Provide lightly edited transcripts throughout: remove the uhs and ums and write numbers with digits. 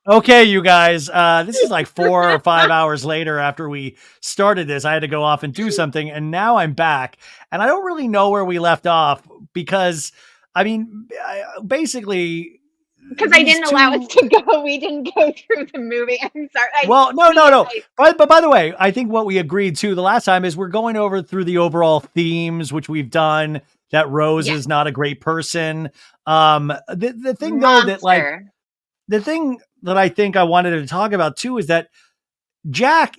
Okay, you guys, this is like 4 or 5 hours later after we started this. I had to go off and do something, and now I'm back, and I don't really know where we left off because, basically, Because I these didn't allow us two. to go. We didn't go through the movie. I'm sorry. Well, no, no, We, no. I, But by the way, I think what we agreed to the last time is we're going over through the overall themes, which we've done. That Rose yes, is not a great person. The thing though that like monster. the thing that I think I wanted to talk about too is that Jack,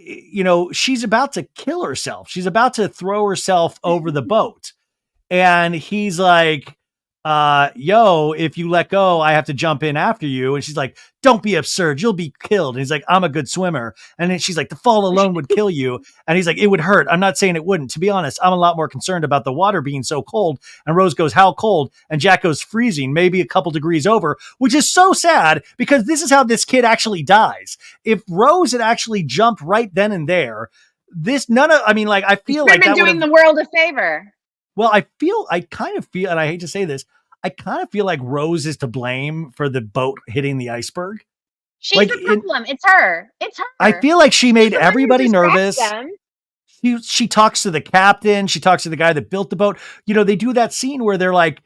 she's about to kill herself. She's about to throw herself over the boat. And he's like, yo, if you let go, I have to jump in after you. And she's like, don't be absurd. You'll be killed. And he's like, I'm a good swimmer. And then she's like, the fall alone would kill you. And he's like, it would hurt. I'm not saying it wouldn't. To be honest, I'm a lot more concerned about the water being so cold. And Rose goes, how cold? And Jack goes, freezing, maybe a couple degrees over, which is so sad because this is how this kid actually dies. If Rose had actually jumped right then and there, I You feel should have like been that would doing have. the world a favor. Well, I kind of feel, and I hate to say this, I kind of feel like Rose is to blame for the boat hitting the iceberg. She's Like, the problem. It's her. It's I her. feel like she She's made the one who everybody distracts nervous. them. She talks to the captain. She talks to the guy that built the boat. They do that scene where they're like,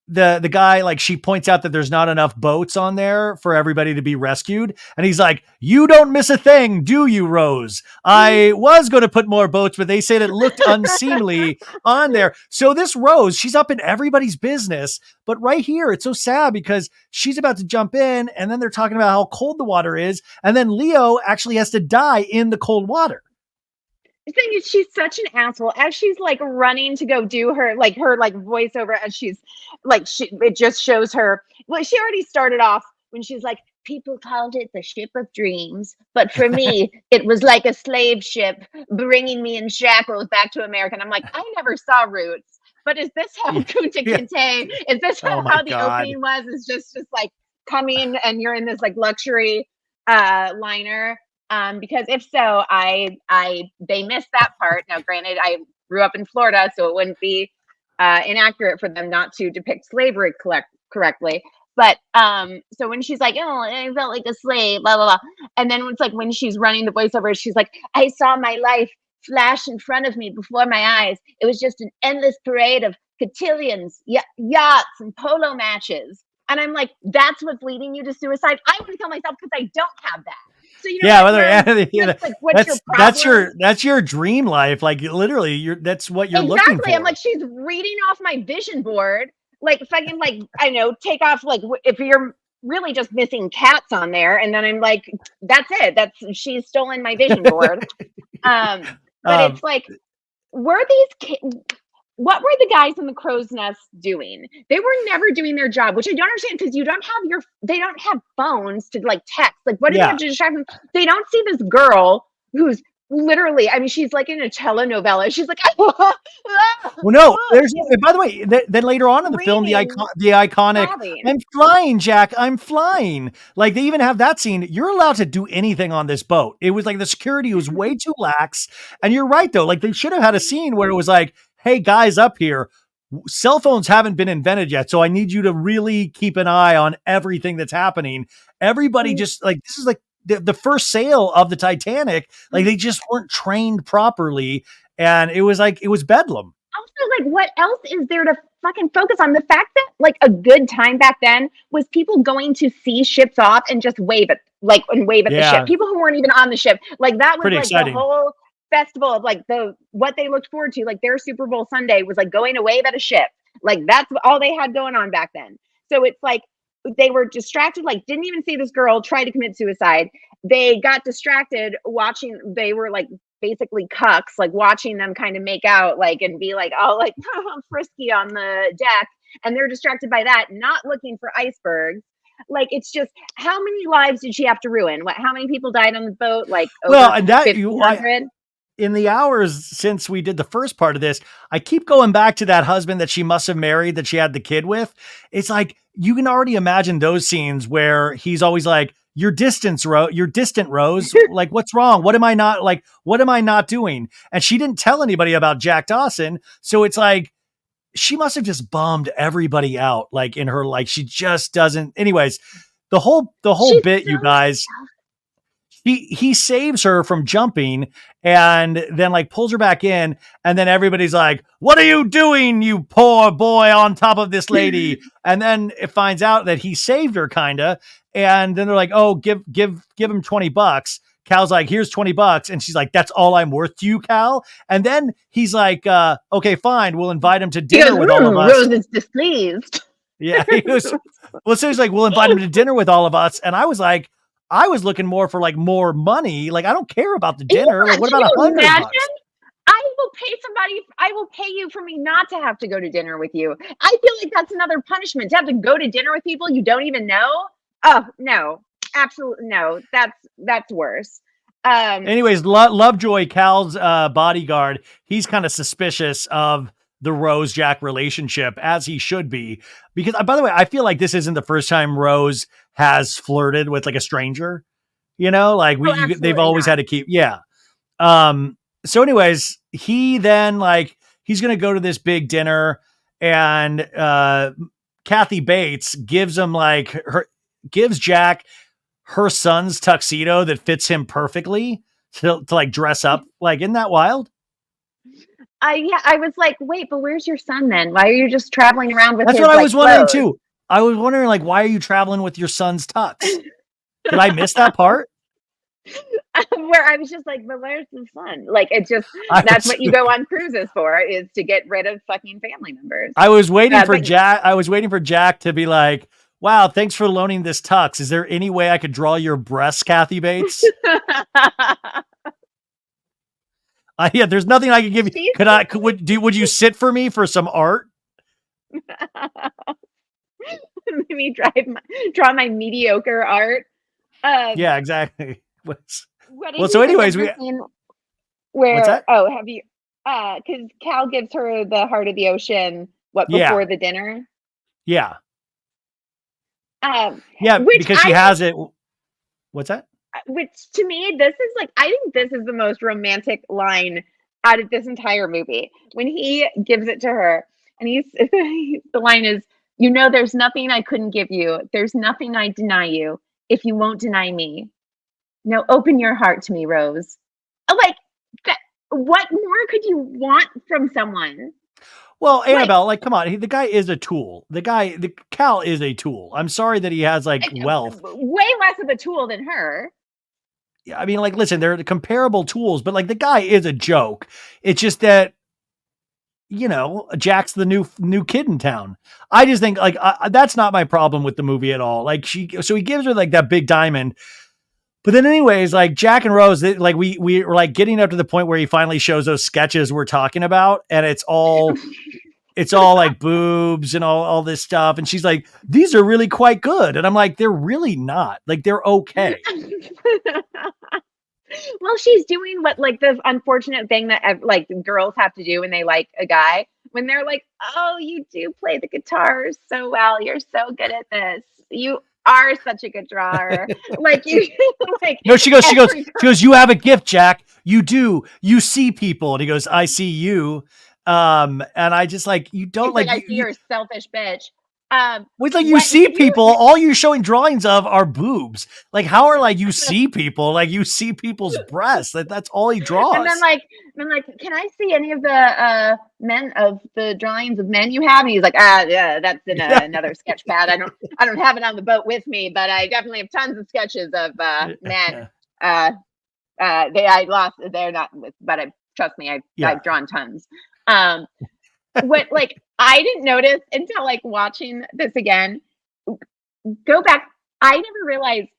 the guy, like, she points out that there's not enough boats on there for everybody to be rescued, and he's like, you don't miss a thing, do you, Rose? I was going to put more boats, but they said it looked unseemly on there. So this Rose, she's up in everybody's business, but right here it's so sad because she's about to jump in, and then they're talking about how cold the water is, and then Leo actually has to die in the cold water. The thing is, she's such an asshole. As she's like running to go do her like voiceover, as she's like, it just shows her. Well, she already started off when she's like, people called it the ship of dreams, but for me, it was like a slave ship bringing me in shackles back to America. And I'm like, I never saw Roots, but is this how Yeah. Kunta Yeah. Kinte? Is this Oh my how the God. opening was? Is just like coming and you're in this like luxury liner, because if so, they missed that part. Now, granted, I grew up in Florida, so it wouldn't be inaccurate for them not to depict slavery correctly. But so when she's like, "Oh, I felt like a slave," blah blah blah, and then it's like when she's running the voiceover, she's like, "I saw my life flash in front of me before my eyes. It was just an endless parade of cotillions, yachts, and polo matches." And I'm like, "That's what's leading you to suicide? I want to kill myself because I don't have that." So you know Yeah, what? whether Where yeah, just like, what's your that's problem? your dream life. Like literally, that's what you're looking Exactly. I'm like, for. she's reading off my vision board. Like, fucking, like, I know, take off, like, if you're really just missing cats on there. And then I'm like, that's it. She's stolen my vision board. But um, it's like, were what were the guys in the crow's nest doing? They were never doing their job, which I don't understand because they don't have phones to like text. Like, what do they have yeah. to distract them? They don't see this girl who's literally, I mean, she's like in a telenovela. She's like, Well, no. There's. By the way, then later on in the film, screaming, the iconic sobbing. "I'm flying, Jack, I'm flying." Like they even have that scene. You're allowed to do anything on this boat. It was like the security was way too lax. And you're right though. Like they should have had a scene where it was like, "Hey guys, up here." Cell phones haven't been invented yet, so I need you to really keep an eye on everything that's happening. Everybody just like this is like the first sail of the Titanic. Like they just weren't trained properly, and it was like it was bedlam. Also, like, what else is there to fucking focus on? The fact that like a good time back then was people going to see ships off and just wave at the ship. Yeah, People who weren't even on the ship. Like that was pretty like the exciting. whole festival of like the what they looked forward to. Like their Super Bowl Sunday was like going to wave at a ship. Like that's all they had going on back then. So it's like they were distracted, like didn't even see this girl try to commit suicide. They got distracted watching, they were like basically cucks, like watching them kind of make out, like, and be like, oh, like frisky on the deck. And they're distracted by that, not looking for icebergs. Like, it's just, how many lives did she have to ruin? How many people died on the boat? Like, Well, over and that you, I 1,500? in the hours since we did the first part of this, I keep going back to that husband that she must have married that she had the kid with. It's like you can already imagine those scenes where he's always like, you're distant, Rose. Like, what's wrong? What am I not like? What am I not doing?" And she didn't tell anybody about Jack Dawson. So it's like she must have just bummed everybody out, like in her, like she just doesn't. Anyways, the whole She's bit, you so guys, he saves her from jumping and then like pulls her back in, and then everybody's like, what are you doing, you poor boy, on top of this lady? And then it finds out that he saved her, kind of. And then they're like, oh, give him $20. Cal's like, here's $20. And she's like, that's all I'm worth to you, Cal? And then he's like, okay, fine, we'll invite him to He goes, dinner with all of us. Rose is displeased. Yeah, he goes, well, so he's like, we'll invite him to dinner with all of us. And I was like, I was looking more for like more money. Like, I don't care about the Yeah, dinner. Like, what can about you imagine? $100? I will pay you for me not to have to go to dinner with you. I feel like that's another punishment, to have to go to dinner with people you don't even know. Oh, no. Absolutely no. That's worse. Anyways, Lovejoy, Cal's bodyguard, he's kind of suspicious of the Rose Jack relationship, as he should be. Because, by the way, I feel like this isn't the first time Rose has flirted with like a stranger. Like oh, they've absolutely always not. had to keep, yeah. So anyways, he then like he's gonna go to this big dinner, and Kathy Bates gives Jack her son's tuxedo that fits him perfectly to like dress up. Like, isn't that wild? I was like, wait, but where's your son then? Why are you just traveling around with That's his what I like was wondering clothes? too. I was wondering, like, why are you traveling with your son's tux? Did I miss that part? Where I was just like, but where's the son? Like, it's just, I that's was what you go on cruises for, is to get rid of fucking family members. I was waiting for But Jack. I was waiting for Jack to be like, "Wow, thanks for loaning this tux. Is there any way I could draw your breasts, Kathy Bates?" Yeah, there's nothing I could give you. she's Could I? Would you sit for me for some art? let me draw my mediocre art. Um, Yeah, exactly. what did Well, you so think of anyways, the scene what's where, that? oh, have you, because Cal gives her the heart of the ocean, what, Yeah, before the dinner? yeah, Um, yeah, which because she I has it. What's that? which to me, this is like, I think this is the most romantic line out of this entire movie. When he gives it to her, and he's the line is, "You know, there's nothing I couldn't give you. There's nothing I deny you if you won't deny me. Now open your heart to me, Rose." Like that. What more could you want from someone? Well, Like, Annabelle, like, come on, the guy is a tool. The Cal is a tool. I'm sorry that he has like wealth. way less of a tool than her. I mean, like, listen, they're comparable tools, but like the guy is a joke. It's just that Jack's the new kid in town. I just think like that's not my problem with the movie at all. Like so he gives her like that big diamond, but then anyways, like Jack and Rose, like we were like getting up to the point where he finally shows those sketches we're talking about, and it's all like boobs and all this stuff, and she's like, these are really quite good, and I'm like, they're really not. Like, they're okay. Well, she's doing what, like, the unfortunate thing that like girls have to do when they like a guy, when they're like, "Oh, you do play the guitar so well. You're so good at this. You are such a good drawer." Like you, like No, every she goes, you have a gift, Jack. You do. You see people. And he goes, I see you. And I just like, you don't he's like, like, "I see you're a selfish bitch." well, it's like you What see did you? people, all you're showing drawings of are boobs. Like, how are like you see people, like you see people's breasts? That's all he And then draws. like, "Can I see any of the men of the drawings of men you have?" And he's like, "Ah, yeah, that's in Yeah. another sketch pad. I don't have it on the boat with me, but I definitely have tons of sketches of men. Uh, I lost. They're not, but trust me, Yeah. I've drawn tons." Um, what like I didn't notice until like watching this again. Go back. I never realized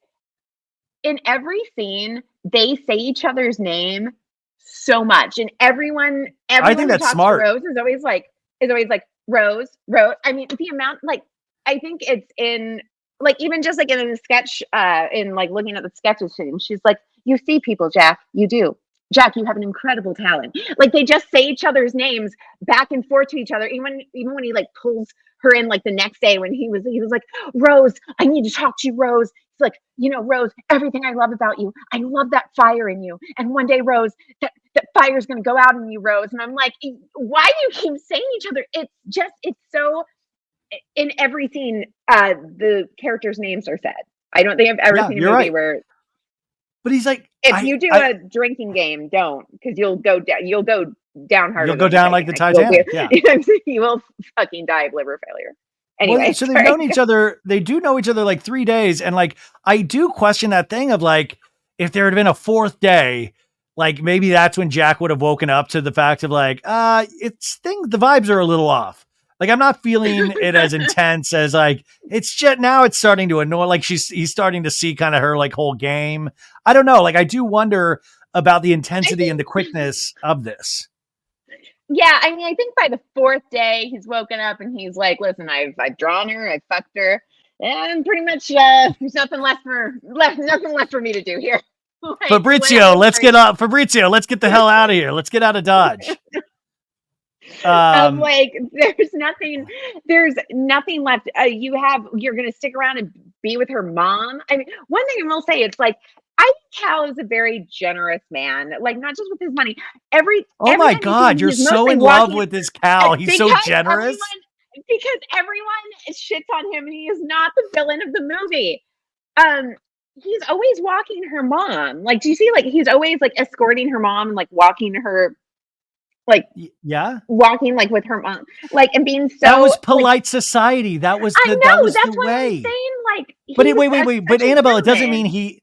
in every scene they say each other's name so much, and I everyone think who that's talks to smart. Rose is always like, Rose. I mean, the amount, like, I think it's in, like, even just like in the sketch, in like looking at the sketches, she's like, "You see people, Jack. You do. Jack, you have an incredible talent." Like, they just say each other's names back and forth to each other. Even when he like pulls her in like the next day, when he was like, "Rose, I need to talk to you, Rose." It's like, "Rose, everything I love about you. I love that fire in you. And one day, Rose, that fire is going to go out in you, Rose." And I'm like, why do you keep saying each other? It's so, in every scene, the characters' names are said. I don't think I've ever Yeah, seen a you're movie right. where But he's like, if you do a drinking game, don't, because you'll go down. You'll go down you'll harder go than the down like the Titanic. You'll be, Titanic. Yeah. you know what I'm saying? You will fucking die of liver failure. Well, Anyway, so they've sorry. known each other. They do know each other like 3 days. And like, I do question that thing of like, if there had been a fourth day, like maybe that's when Jack would have woken up to the fact of like, the vibes are a little off. Like, I'm not feeling it as intense as like, it's just now it's starting to annoy. Like he's starting to see kind of her like whole game. I don't know. Like, I do wonder about the intensity and the quickness of this. Yeah, I mean, I think by the fourth day, he's woken up and he's like, "Listen, I've drawn her, I fucked her, and pretty much there's nothing left for me to do here." Like Fabrizio, let's get up. Fabrizio, let's get the hell out of here. Let's get out of Dodge. Like, there's nothing left. You're gonna stick around and be with her mom. I mean, one thing I will say, it's like, I think Cal is a very generous man, like not just with his money. Oh Every my time you see him, God, you're he's so mostly in love walking with this Cal. He's so generous. because everyone shits on him and he is not the villain of the movie. He's always walking her mom. Like, do you see, like, he's always like escorting her mom and like walking her, like Yeah. walking like with her mom, like, and being so That was like, polite society. That was I the that's what I'm way. saying. Like, But he's wait. But such a Annabelle, it doesn't mean gentleman.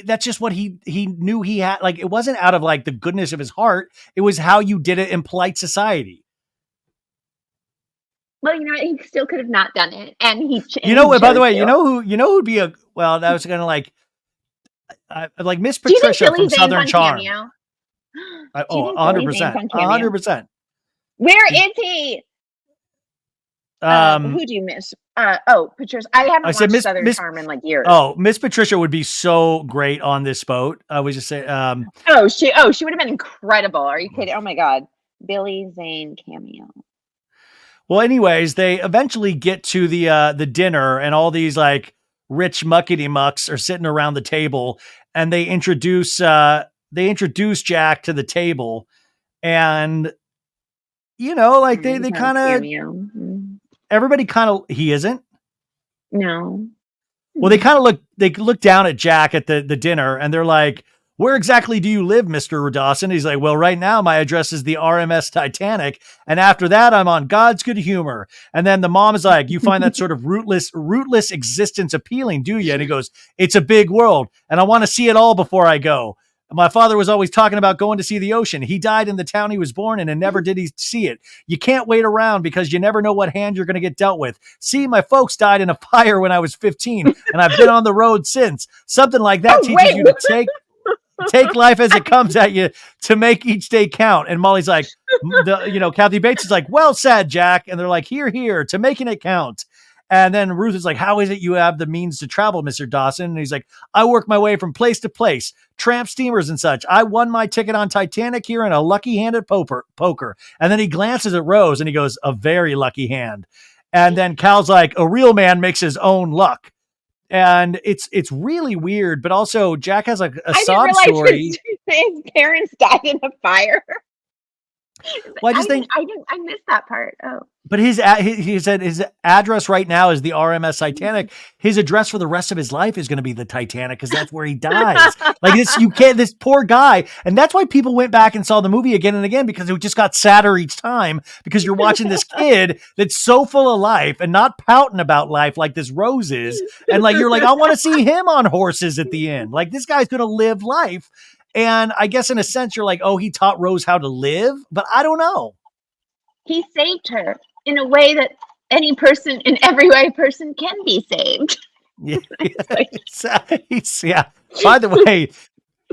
that's just what he knew he had. Like, it wasn't out of like the goodness of his heart. It was how you did it in polite society. Well, you know what? He still could have not done it, and he By the chose way, to. you know who'd be that was gonna like Miss Do you think Patricia Billy from Zane's Southern on Charm. Cameo? Do you Oh, think Billy Zane's 100%. on Cameo? 100%. Where is he? Who do you miss? Patricia. I I haven't said watched Miss Southern Miss Charm in like years. Oh, Miss Patricia would be so great on this boat. I was just saying, She would have been incredible. Are you kidding? Oh my God. Billy Zane cameo. well, anyways, they eventually get to the dinner, and all these like rich muckety mucks are sitting around the table, and they introduce Jack to the table, and like they kind of cameo. everybody kind of he isn't. No. Well, they look down at Jack at the dinner, and they're like, "Where exactly do you live, Mr. Dawson?" He's like, "Well, right now my address is the RMS Titanic, and after that I'm on God's good humor." And then the mom is like, "You find that sort of rootless existence appealing, do you?" And he goes, "It's a big world, and I want to see it all before I go. My father was always talking about going to see the ocean. He died in the town he was born in, and never did he see it. You can't wait around because you never know what hand you're going to get dealt with. See, my folks died in a fire when I was 15, and I've been on the road since. Something like that teaches you to take life as it comes at you, to make each day count." And Molly's like, Kathy Bates is like, "Well said, Jack." And they're like, here, to making it count. And then Ruth is like, "How is it you have the means to travel, Mr. Dawson?" And he's like, "I work my way from place to place, tramp steamers and such. I won my ticket on Titanic here in a lucky hand at poker." And then he glances at Rose and he goes, "A very lucky hand." And then Cal's like, "A real man makes his own luck." And it's really weird, but also Jack has a I didn't sob realize story. his parents died in a fire. Well, I just think, I missed that part. Oh. but he said his address right now is the RMS Titanic. His address for the rest of his life is going to be the Titanic because that's where he dies. Like this poor guy. And that's why people went back and saw the movie again and again, because it just got sadder each time, because you're watching this kid that's so full of life and not pouting about life like this Rose is. And like, you're like, I want to see him on horses at the end. Like, this guy's going to live life. And I guess in a sense, you're like, oh, he taught Rose how to live, but I don't know. He saved her in a way that any person, in every way, person can be saved. Yeah. Yeah. By the way,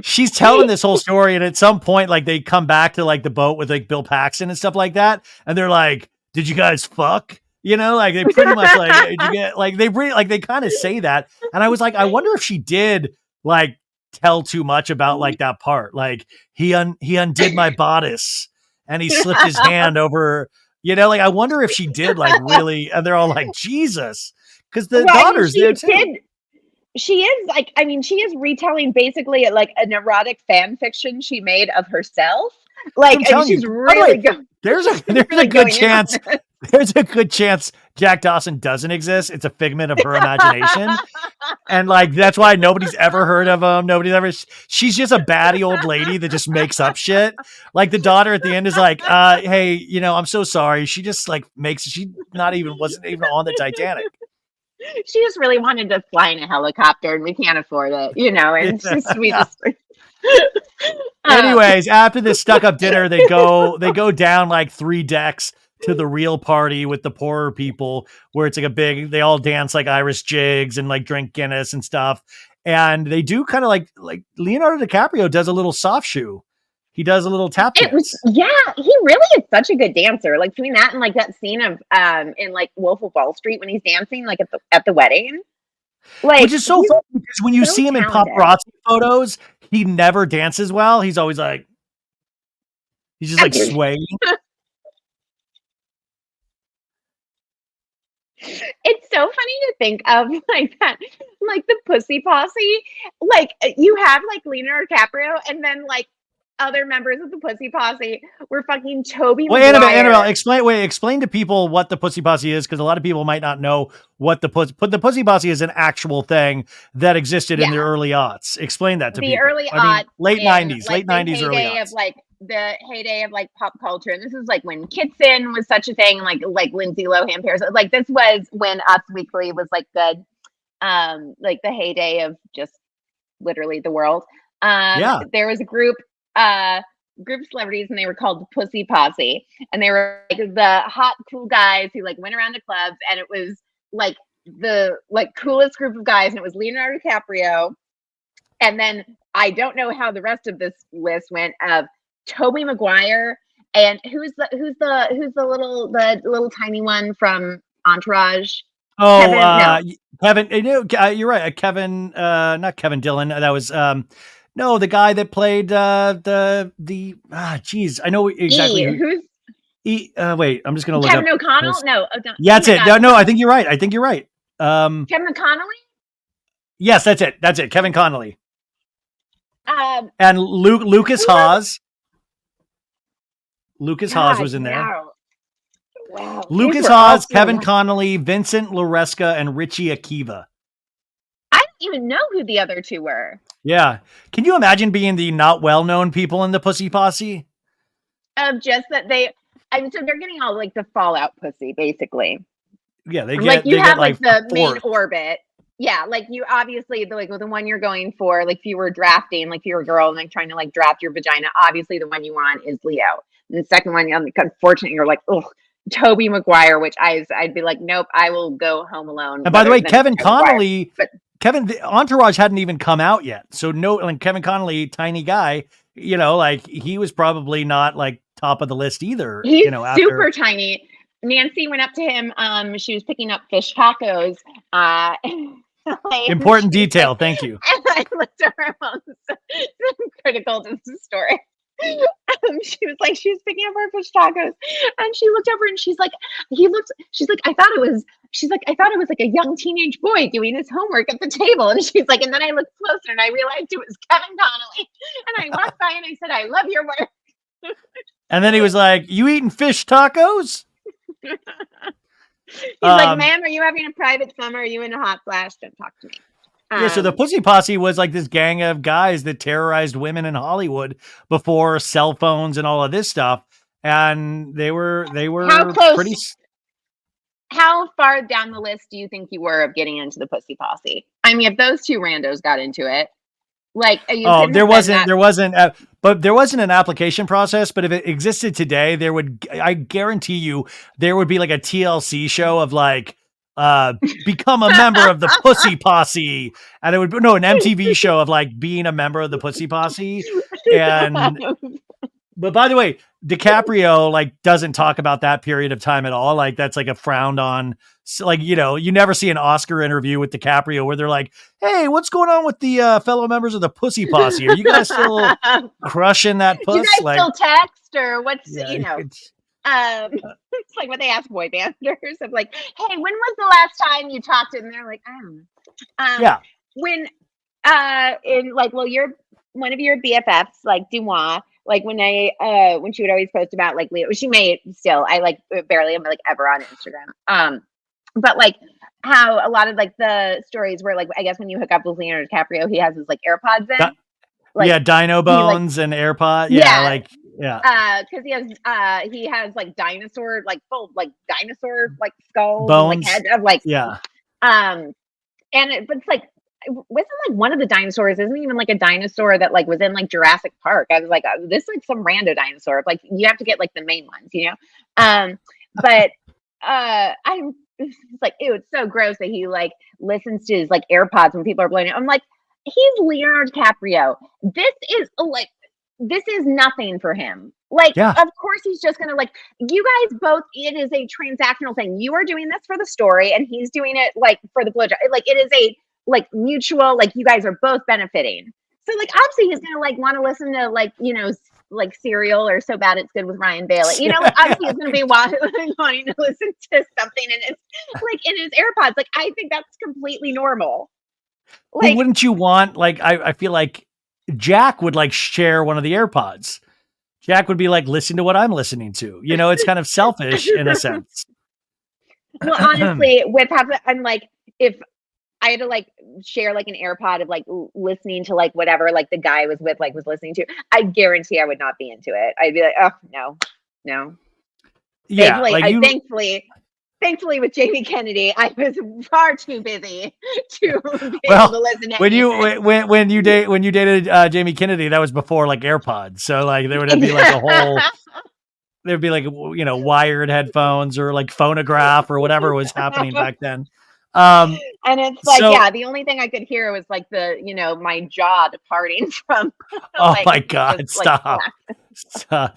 she's telling this whole story, and at some point, like, they come back to like the boat with like Bill Paxton and stuff like that, and they're like, "Did you guys fuck?" Like, they pretty much like, "Did you get like," they kind of say that, and I was like, I wonder if she did like tell too much about like that part. Like, he undid my bodice and he slipped his hand over. Like, I wonder if she did like really, and they're all like, Jesus, because the daughter's there too. She is she is retelling basically like an erotic fan fiction she made of herself. Like, I'm telling you. she's By the way, really going. there's a Really good going in on chance. There's a good chance Jack Dawson doesn't exist. It's a figment of her imagination. And like that's why nobody's ever heard of him. Nobody's ever. She's just a batty old lady that just makes up shit. Like the daughter at the end is like, "Hey, I'm so sorry." She just like she wasn't even on the Titanic. She just really wanted to fly in a helicopter, and we can't afford it, and Yeah. we just. Anyways, after this stuck up dinner, they go down like 3 decks to the real party with the poorer people, where it's like they all dance like Irish jigs and like drink Guinness and stuff. And they do kind of like Leonardo DiCaprio does a little soft shoe. He does a little tap dance. Yeah, he really is such a good dancer. Like between that and like that scene of in like Wolf of Wall Street when he's dancing like at the wedding. Like, which is so funny because when you so see him in talented. paparazzi photos, he never dances well. He's always like, he's just like swaying. It's so funny to think of like that, like the Pussy Posse. Like you have like Leonardo DiCaprio, and then like other members of the Pussy Posse were fucking Tobey Maguire. Annabelle, explain to people what the Pussy Posse is, because a lot of people might not know what the Pussy Posse is. An actual thing that existed in the early aughts. Explain that to the people. early aughts, late 90s, like, late 90s, early aughts. Of like the heyday of like pop culture, and this is like when Kitson was such a thing, and like Lindsay Lohan, Paris. Like this was when Us Weekly was like the heyday of just literally the world. There was a group of celebrities, and they were called the Pussy Posse, and they were like the hot cool guys who like went around to clubs, and it was like the like coolest group of guys, and it was Leonardo DiCaprio, and then I don't know how the rest of this list went of Tobey Maguire, and who's the little tiny one from Entourage. Kevin, you're right. Kevin, not Kevin Dillon. That was no, the guy that played geez, I know exactly who's wait, I'm just gonna look Kevin up. O'Connell. No, yeah, that's it. No, I think you're right. Kevin Connolly. Yes, that's it. Kevin Connolly. And Lucas Haas. Lucas Haas was in there. Wow. Lucas Haas, Kevin Connolly, Vincent Loresca, and Richie Akiva. I don't even know who the other two were. Yeah. Can you imagine being the not well-known people in the Pussy Posse? Just that so they're getting all like the fallout pussy, basically. Yeah, they get like you have like the main fourth. orbit. Yeah, like you obviously like with the one you're going for, like if you were drafting, like if you're a girl and like trying to like draft your vagina, obviously the one you want is Leo. And the second one, unfortunately, you're like, oh, Tobey Maguire, which I'd be like, nope, I will go home alone. And by the way, Kevin Connolly, the Entourage hadn't even come out yet. So Kevin Connolly, tiny guy, like he was probably not like top of the list either. He's super tiny. Nancy went up to him. She was picking up fish tacos. Important detail. Thank you. And I looked over some critical to the story. She was picking up her fish tacos, and she looked over and she's like, I thought it was like a young teenage boy doing his homework at the table. And she's like, and then I looked closer and I realized it was Kevin Connolly. And I walked by and I said, I love your work. And then he was like, you eating fish tacos? He's like, ma'am, are you having a private summer? Are you in a hot flash? Don't talk to me. Yeah, so the Pussy Posse was like this gang of guys that terrorized women in Hollywood before cell phones and all of this stuff. And they were how close, pretty. How far down the list do you think you were of getting into the Pussy Posse? I mean, if those two randos got into it, like, there wasn't an application process, but if it existed today, I guarantee you there would be like a TLC show of like, become a member of the Pussy Posse, and it would an MTV show of like being a member of the Pussy Posse. But by the way, DiCaprio like doesn't talk about that period of time at all. Like that's like a frowned on. Like you never see an Oscar interview with DiCaprio where they're like, "Hey, what's going on with the fellow members of the Pussy Posse? Are you guys still crushing that puss? Do you guys still text or what's It's it's like what they ask boy banders of like, hey, when was the last time you talked to them? And they're like, I don't know. When in like, well, you're one of your BFFs, like Dumois, like when she would always post about like Leo, she may still, I like barely am like ever on Instagram. But like how a lot of like the stories where like I guess when you hook up with Leonardo DiCaprio, he has his like AirPods in, like Yeah, Dino he like Bones and AirPod. Yeah, yeah, like yeah, because he has like dinosaur like full like dinosaur like skulls and like bones. head of like Yeah, um but it's like wasn't like one of the dinosaurs isn't even like a dinosaur that like was in like Jurassic Park. I was like, this is like some rando dinosaur. Like you have to get like the main ones, you know. But I'm it's like, ew, it's so gross that he like listens to his like AirPods when people are blowing it. I'm like, he's Leonardo DiCaprio. This is nothing for him. Like, yeah. of course he's just gonna like you guys both. It is a transactional thing. You are doing this for the story, and he's doing it like for the blowjob. Like it is a like mutual. Like you guys are both benefiting. So like obviously he's gonna like want to listen to like like Serial or So Bad It's Good with Ryan Bailey. Like obviously he's gonna be wanting to listen to something in his AirPods. Like I think that's completely normal. Well, Like wouldn't you want like I feel like Jack would like share one of the AirPods. Jack would be like, listen to what I'm listening to. It's kind of selfish in a sense. well, honestly, I'm like if I had to like share like an AirPod of like listening to like whatever like the guy was with like was listening to, I guarantee I would not be into it. I'd be like, oh no. Yeah, like Thankfully with Jamie Kennedy, I was far too busy to be able well, to listen to when anything. you dated Jamie Kennedy, that was before like AirPods. So like there would be like a whole there'd be like wired headphones or like phonograph or whatever was happening back then. And it's like, So yeah, the only thing I could hear was like my jaw departing from oh like my just God, like stop. Stop.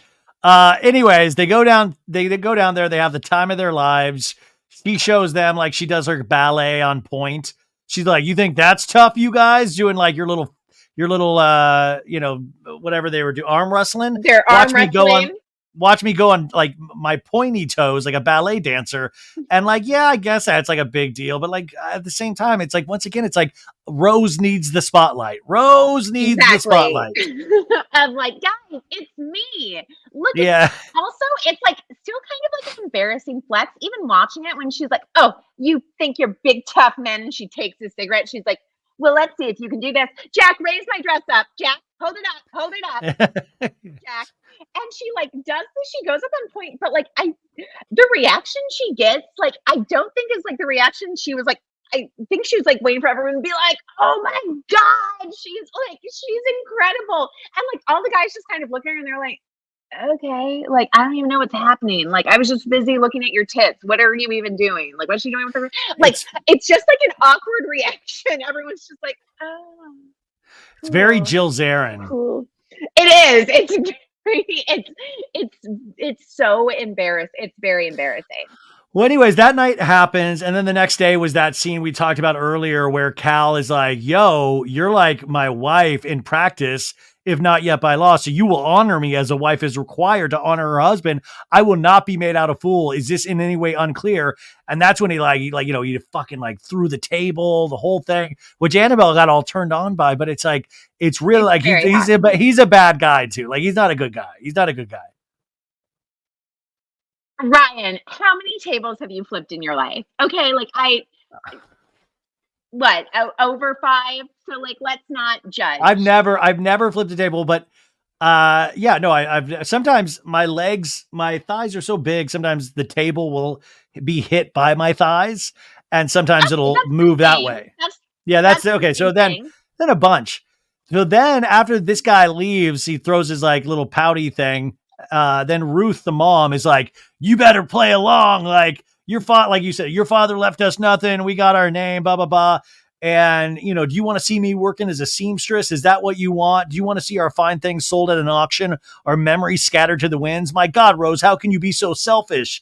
Anyways, they go down there, they have the time of their lives. She shows them like she does her ballet on point. She's like, you think that's tough, you guys, doing like your little whatever they were doing, arm wrestling. their arm Watch me go on wrestling. watch me go on like my pointy toes like a ballet dancer. And like, yeah, I guess that's like a big deal. But like at the same time, it's like, once again, it's like Rose needs the spotlight. Rose needs the Exactly. spotlight. I'm like, guys, it's me. Look at Yeah. also it's like still kind of like an embarrassing flex, even watching it when she's like, oh, you think you're big tough men, and she takes a cigarette. She's like, well, let's see if you can do this. Jack, raise my dress up. Jack, hold it up, Jack. And she like does this, she goes up on point, but like the reaction she gets, like I don't think is like the reaction she was like I think she was like waiting for everyone to be like, oh my God, she's incredible. And like all the guys just kind of look at her and they're like, okay, like I don't even know what's happening. Like I was just busy looking at your tits. What are you even doing? Like what's she doing with her? Like it's it's just like an awkward reaction. Everyone's just like, oh, it's very cool, Jill Zarin. cool. It is. It's so embarrassing. It's very embarrassing. Well, anyways, that night happens. And then the next day was that scene we talked about earlier where Cal is like, yo, you're like my wife in practice, if not yet by law. So you will honor me as a wife is required to honor her husband. I will not be made out a fool. Is this in any way unclear? And that's when he fucking like threw the table, the whole thing, which Annabelle got all turned on by. But it's like, it's really like he's a bad guy too. Like he's not a good guy. He's not a good guy. Ryan, how many tables have you flipped in your life? Okay, like over 5? So like, let's not judge. I've never flipped a table, but yeah, no, I've sometimes my thighs are so big. Sometimes the table will be hit by my thighs, and sometimes it'll move that way. That's okay. So then a bunch. So then after this guy leaves, he throws his like little pouty thing. Then Ruth, the mom, is like, you better play along. Like like you said, your father left us nothing. We got our name, blah, blah, blah. And, do you want to see me working as a seamstress? Is that what you want? Do you want to see our fine things sold at an auction, our memories scattered to the winds? My God, Rose, how can you be so selfish?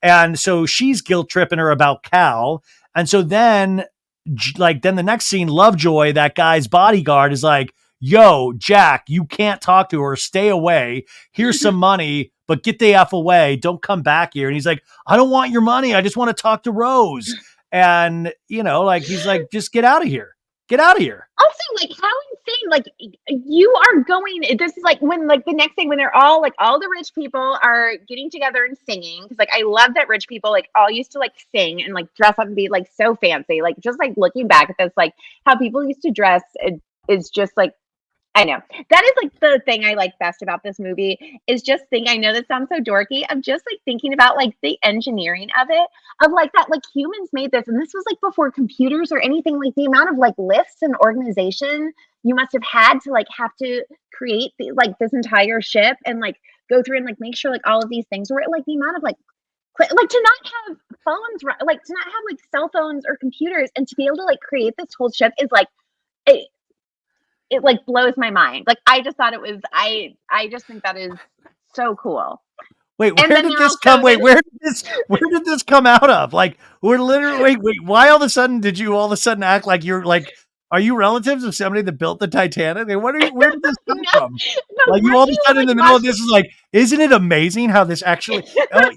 And so she's guilt tripping her about Cal. And so then the next scene, Lovejoy, that guy's bodyguard, is like, yo, Jack, you can't talk to her. Stay away. Here's some money, but get the F away. Don't come back here. And he's like, I don't want your money. I just want to talk to Rose. And, he's like, just get out of here. Get out of here. Also, like, how insane like you are going. This is like when like the next thing when they're all like all the rich people are getting together and singing because like I love that rich people like all used to like sing and like dress up and be like so fancy. Like just like looking back at this, like how people used to dress is just like I know. That is like the thing I like best about this movie is just think I know this sounds so dorky of just like thinking about like the engineering of it of like that like humans made this and this was like before computers or anything like the amount of like lists and organization you must have had to like have to create the, like this entire ship and like go through and like make sure like all of these things were like the amount of like like to not have phones like to not have like cell phones or computers and to be able to like create this whole ship is like it, it like blows my mind. Like I just thought it was I just think that is so cool. Wait, And where then did they're this also come? Wait, where did this come out of? Like, we're literally wait. Why all of a sudden did you all of a sudden act like you're like? Are you relatives of somebody that built the Titanic? And what are you? Where did this come no, from? but Like you once all of a you sudden in like the middle of this is like, isn't it amazing how this actually? Oh,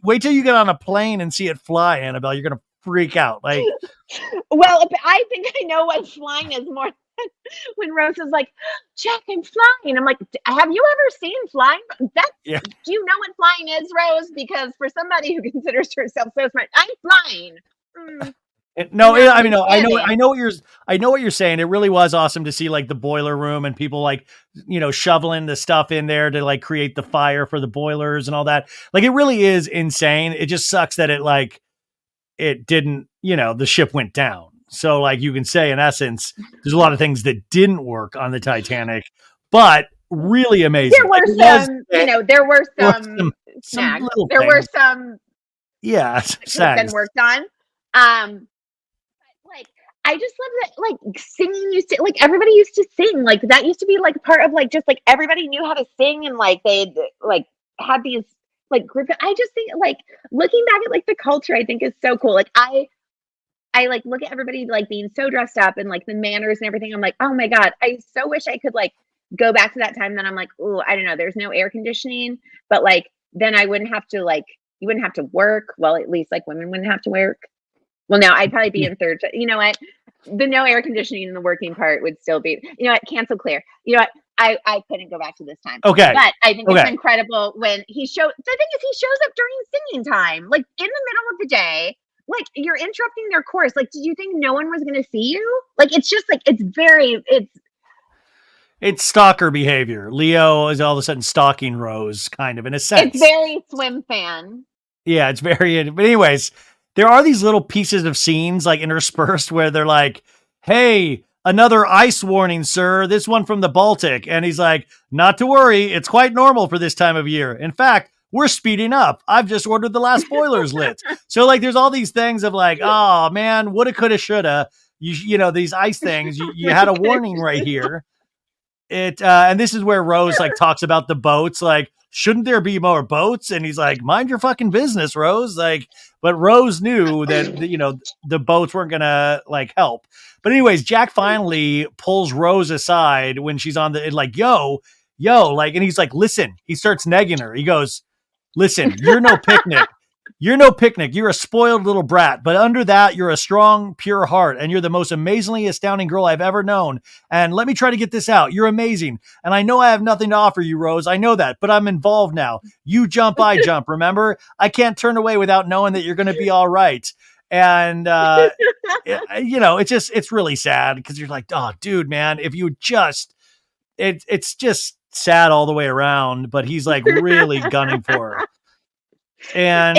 wait till you get on a plane and see it fly, Annabelle. You're gonna freak out. Like, well, I think I know what flying is more when Rose is like, Jack, I'm flying. I'm like, have you ever seen flying? That's yeah. do you know what flying is, Rose? Because for somebody who considers herself so smart, I'm flying. Mm, No, not I mean, no, understanding. I know what you're saying. It really was awesome to see like the boiler room and people like, shoveling the stuff in there to like create the fire for the boilers and all that. Like, it really is insane. It just sucks that it didn't, the ship went down. So like you can say in essence, there's a lot of things that didn't work on the Titanic, but really There amazing. Like were it was, some, there were there was some some snags. little There were things. some Yeah, that could have been sags. worked on. Like I just love that like singing used to like everybody used to sing. Like that used to be like part of like just like everybody knew how to sing and like they'd like had these like group I just think like looking back at like the culture I think is so cool. Like I like look at everybody like being so dressed up and like the manners and everything. I'm like, oh my God, I so wish I could like go back to that time. Then I'm like, oh, I don't know. There's no air conditioning, but like then I wouldn't have to like you wouldn't have to work. Well, at least like women wouldn't have to work. Well, no, I'd probably be in third. You know what? The no air conditioning in the working part would still be. You know what? Cancel clear. You know what? I couldn't go back to this time. Okay. But I think it's Okay. incredible when he showed. The thing is, he shows up during singing time, like in the middle of the day. Like you're interrupting their course. Like, did you think no one was going to see you? Like, it's just like It's stalker behavior. Leo is all of a sudden stalking Rose, kind of in a sense. it's very swim fan. Yeah, it's very. But anyways, there are these little pieces of scenes like interspersed where they're like, "Hey, another ice warning, sir. This one from the Baltic," and he's like, "Not to worry, it's quite normal for this time of year. In fact, we're speeding up. I've just ordered the last boilers lit." So like, there's all these things of like, "Oh man, woulda, coulda, shoulda." These ice things. You had a warning right here. And this is where Rose like talks about the boats, like, shouldn't there be more boats? And he's like, mind your fucking business, Rose. Like, but Rose knew that the boats weren't gonna like help. But anyways, Jack finally pulls Rose aside when she's on the like, yo, like, and he's like, listen. He starts negging her. He goes, listen, you're no picnic. You're no picnic. You're a spoiled little brat. But under that, you're a strong, pure heart. And you're the most amazingly astounding girl I've ever known. And let me try to get this out. You're amazing. And I know I have nothing to offer you, Rose. I know that. But I'm involved now. You jump, I jump. Remember? I can't turn away without knowing that you're going to be all right. And, it's really sad because you're like, oh, dude, man, if you just, it's just sad all the way around. But he's like really gunning for her. And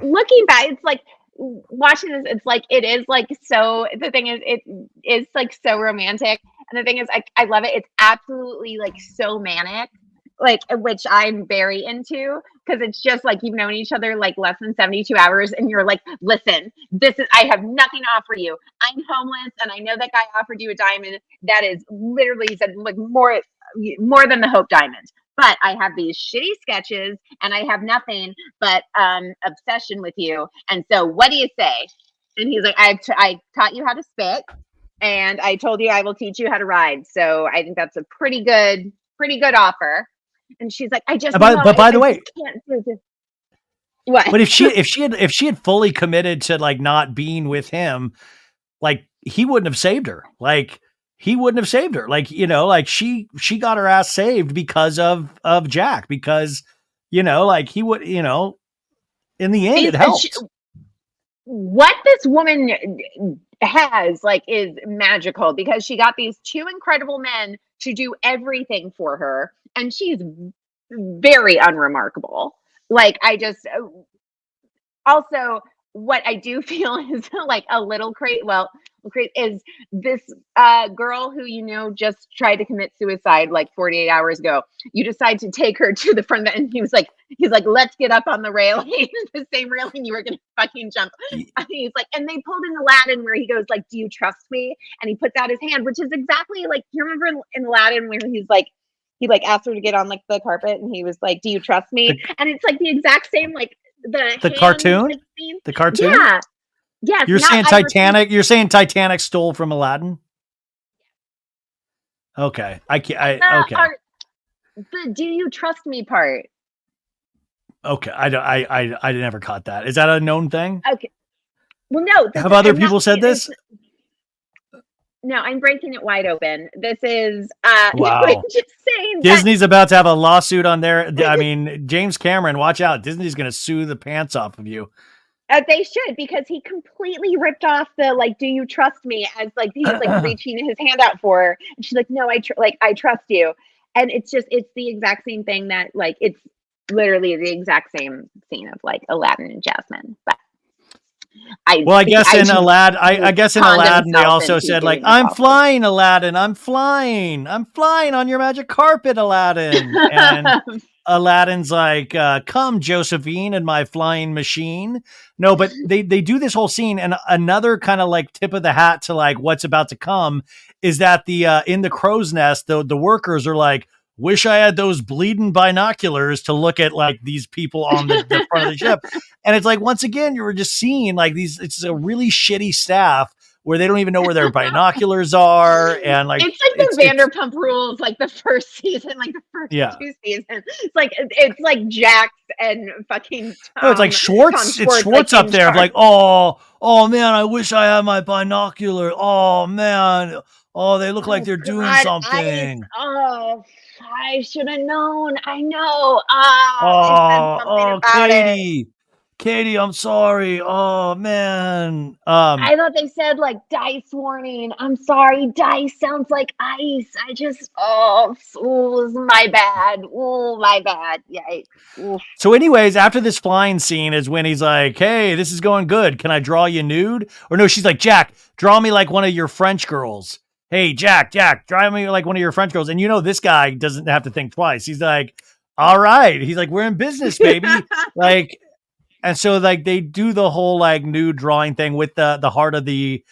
looking back, it's like watching this. It's like it is like so. The thing is, it is like so romantic, and the thing is, I love it. It's absolutely like so manic, like which I'm very into because it's just like you've known each other like less than 72 hours, and you're like, listen, I have nothing to offer you. I'm homeless, and I know that guy offered you a diamond. That is literally said like more than the Hope diamond. But I have these shitty sketches and I have nothing but obsession with you. And so what do you say? And he's like, I taught you how to spit and I told you I will teach you how to ride. So I think that's a pretty good offer. And she's like, I just, by the way, can't do this. What? But if she had fully committed to like not being with him, like he wouldn't have saved her. Like he wouldn't have saved her. Like, like she got her ass saved because of Jack, because, like he would, in the end, it helped. What this woman has like is magical, because she got these two incredible men to do everything for her, and she's very unremarkable. Like, I just also, what I do feel is like a little crazy. Well, great is this girl who just tried to commit suicide like 48 hours ago. You decide to take her to the front, and he's like, let's get up on the railing, the same railing you were gonna fucking jump. And he's like, and they pulled in Aladdin where he goes like, "Do you trust me?" And he puts out his hand, which is exactly like, you remember in Aladdin where he's like, he like asked her to get on like the carpet, and he was like, "Do you trust me?" And it's like the exact same, like the hand, cartoon, like, scene. the cartoon. Yeah. Yes. You're saying Titanic. You're saying Titanic stole from Aladdin. Okay, I can't. Okay. The "do you trust me" part. Okay, I never caught that. Is that a known thing? Okay. Well, no. Have other people said this? No, I'm breaking it wide open. This is wow. I'm just saying Disney's about to have a lawsuit on there. I mean, James Cameron, watch out. Disney's going to sue the pants off of you. They should, because he completely ripped off the like, "Do you trust me?" as like he was like reaching his hand out for her, and she's like, "No, I trust you." And it's the exact same thing that like, it's literally the exact same scene of like Aladdin and Jasmine. But I guess in Aladdin they also said like, "I'm flying, Aladdin. I'm flying on your magic carpet, Aladdin." And Aladdin's like, "Come, Josephine, in my flying machine." No, but they do this whole scene, and another kind of like tip of the hat to like what's about to come is that the in the crow's nest, the workers are like, "Wish I had those bleeding binoculars to look at like these people on the front of the ship." And it's like, once again, you were just seeing like it's a really shitty staff where they don't even know where their binoculars are. And like, it's like the Vanderpump Rules, like the first season, like the first 2 seasons. It's like Jax and fucking Tom. No, it's like Schwartz. It's Schwartz like, up there, like, oh man, I wish I had my binocular. Oh man, they look like they're doing something. I should have known. I know. Katie, I'm sorry. Oh man. I thought they said like dice warning. I'm sorry, dice sounds like ice. I just my bad. Oh, my bad. Yeah. So anyways, after this flying scene is when he's like, "Hey, this is going good. Can I draw you nude?" Or no, she's like, "Jack, draw me like one of your French girls." "Hey, Jack, draw me like one of your French girls." And this guy doesn't have to think twice. He's like, "All right." He's like, "We're in business, baby." Like, and so like they do the whole like nude drawing thing with the heart of the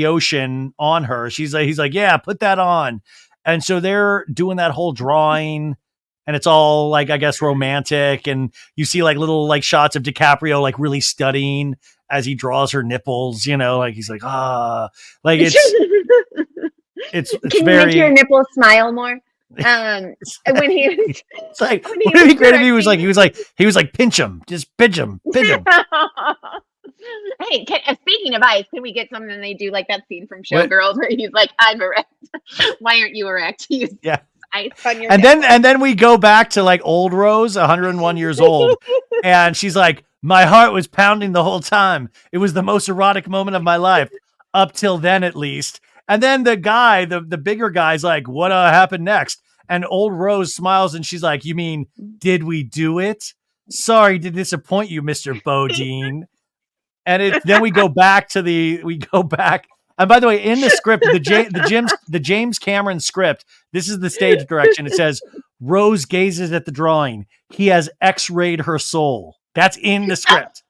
ocean on her. He's like, "Yeah, put that on." And so they're doing that whole drawing, and it's all like, I guess, romantic. And you see like little like shots of DiCaprio like really studying as he draws her nipples, like he's like, like it's Can very, you make your nipples smile more? When he was, it's like, would it be great if he was like, pinch him, just pinch him. Hey, speaking of ice, can we get something they do like that scene from Showgirls where he's like, "I'm erect. Why aren't you erect?" Yeah. Ice on your and then we go back to like old Rose, 101 years old, and she's like, "My heart was pounding the whole time. It was the most erotic moment of my life, up till then at least." And then the guy, the bigger guy's like, "What happened next?" And old Rose smiles and she's like, "You mean, did we do it? Sorry to disappoint you, Mr. Bodine." And then we go back. And by the way, in the script, the James Cameron script, this is the stage direction. It says, "Rose gazes at the drawing. He has X-rayed her soul." That's in the script.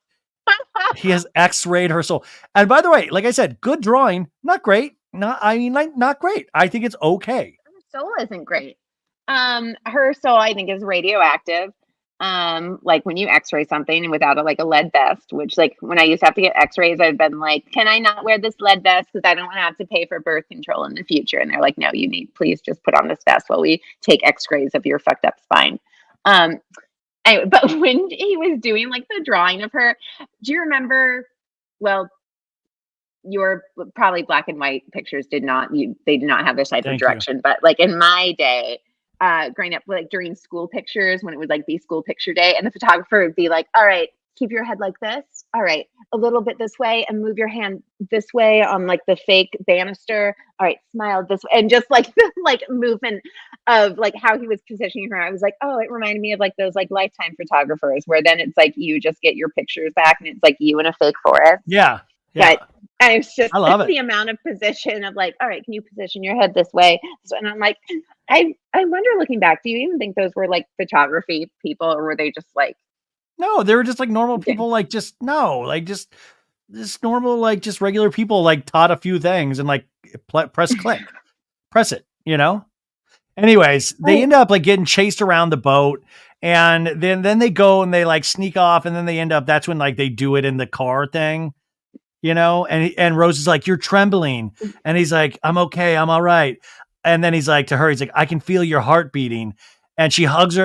He has X-rayed her soul. And by the way, like I said, good drawing, not great. Not great. I think it's okay. Her soul isn't great. Her soul, I think, is radioactive. Like when you X-ray something and without a lead vest, which like when I used to have to get X-rays, I've been like, "Can I not wear this lead vest because I don't want to have to pay for birth control in the future?" And they're like, "No, please just put on this vest while we take X-rays of your fucked up spine." Anyway, but when he was doing like the drawing of her, do you remember? Well, your probably black and white pictures they did not have this type of Thank you. direction. But like in my day, growing up, like during school pictures, when it would like be school picture day, and the photographer would be like, "All right, keep your head like this. All right, a little bit this way, and move your hand this way on like the fake banister. All right, smile this way," and just like the like movement of like how he was positioning her. I was like, oh, it reminded me of like those like Lifetime photographers, where then it's like you just get your pictures back, and it's like you in a fake forest. Yeah. Yeah. But and it's just I love it. the amount of position of like, all right, can you position your head this way? So, and I'm like, I wonder, looking back, do you even think those were like photography people, or were they just like, No, they were just like normal people, like just normal, like just regular people, like taught a few things and like press click, press it, you know? Anyways, they end up like getting chased around the boat, and then they go and they like sneak off, and then they end up, that's when like they do it in the car thing, you know? And Rose is like, "You're trembling." And he's like, "I'm okay. I'm all right." And then he's like, to her, he's like, "I can feel your heart beating." And she hugs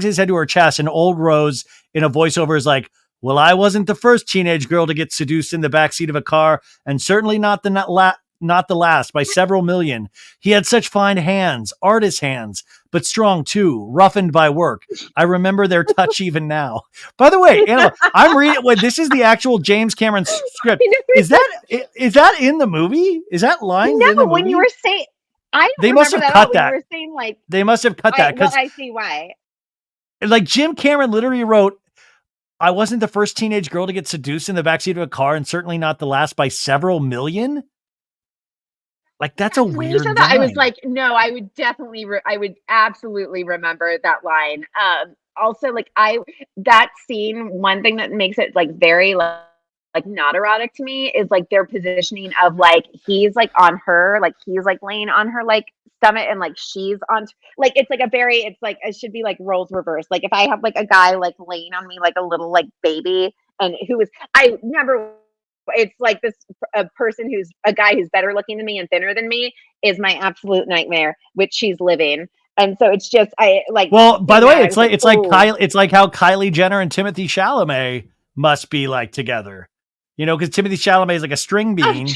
his head to her chest. And old Rose in a voiceover is like, "Well, I wasn't the first teenage girl to get seduced in the backseat of a car, and certainly not the last by several million. He had such fine hands, artist hands, but strong too, roughened by work. I remember their touch even now." By the way, Annabelle, I'm reading. Well, this is the actual James Cameron script. Is that in the movie? Is that lines in the movie? When you were saying, I don't They must have remember cut that. that. When you were saying like, They must have cut that, because I see why. like Jim Cameron literally wrote, "I wasn't the first teenage girl to get seduced in the backseat of a car, and certainly not the last by several million." Like, that's a When you weird said that, I was line. like, no, I would definitely, I would absolutely remember that line. Also, like that scene, one thing that makes it like very like not erotic to me is like their positioning of like he's like on her, like he's like laying on her like stomach, and like she's on like it's like it's like it should be like roles reversed. Like if I have like a guy like laying on me like a little like baby, and I remember, it's like this a person who's a guy who's better looking than me and thinner than me is my absolute nightmare, which she's living. And so it's just I like. Well, by the way, it's like oh. it's like how Kylie Jenner and Timothy Chalamet must be like together, you know, because Timothy Chalamet is like a string bean,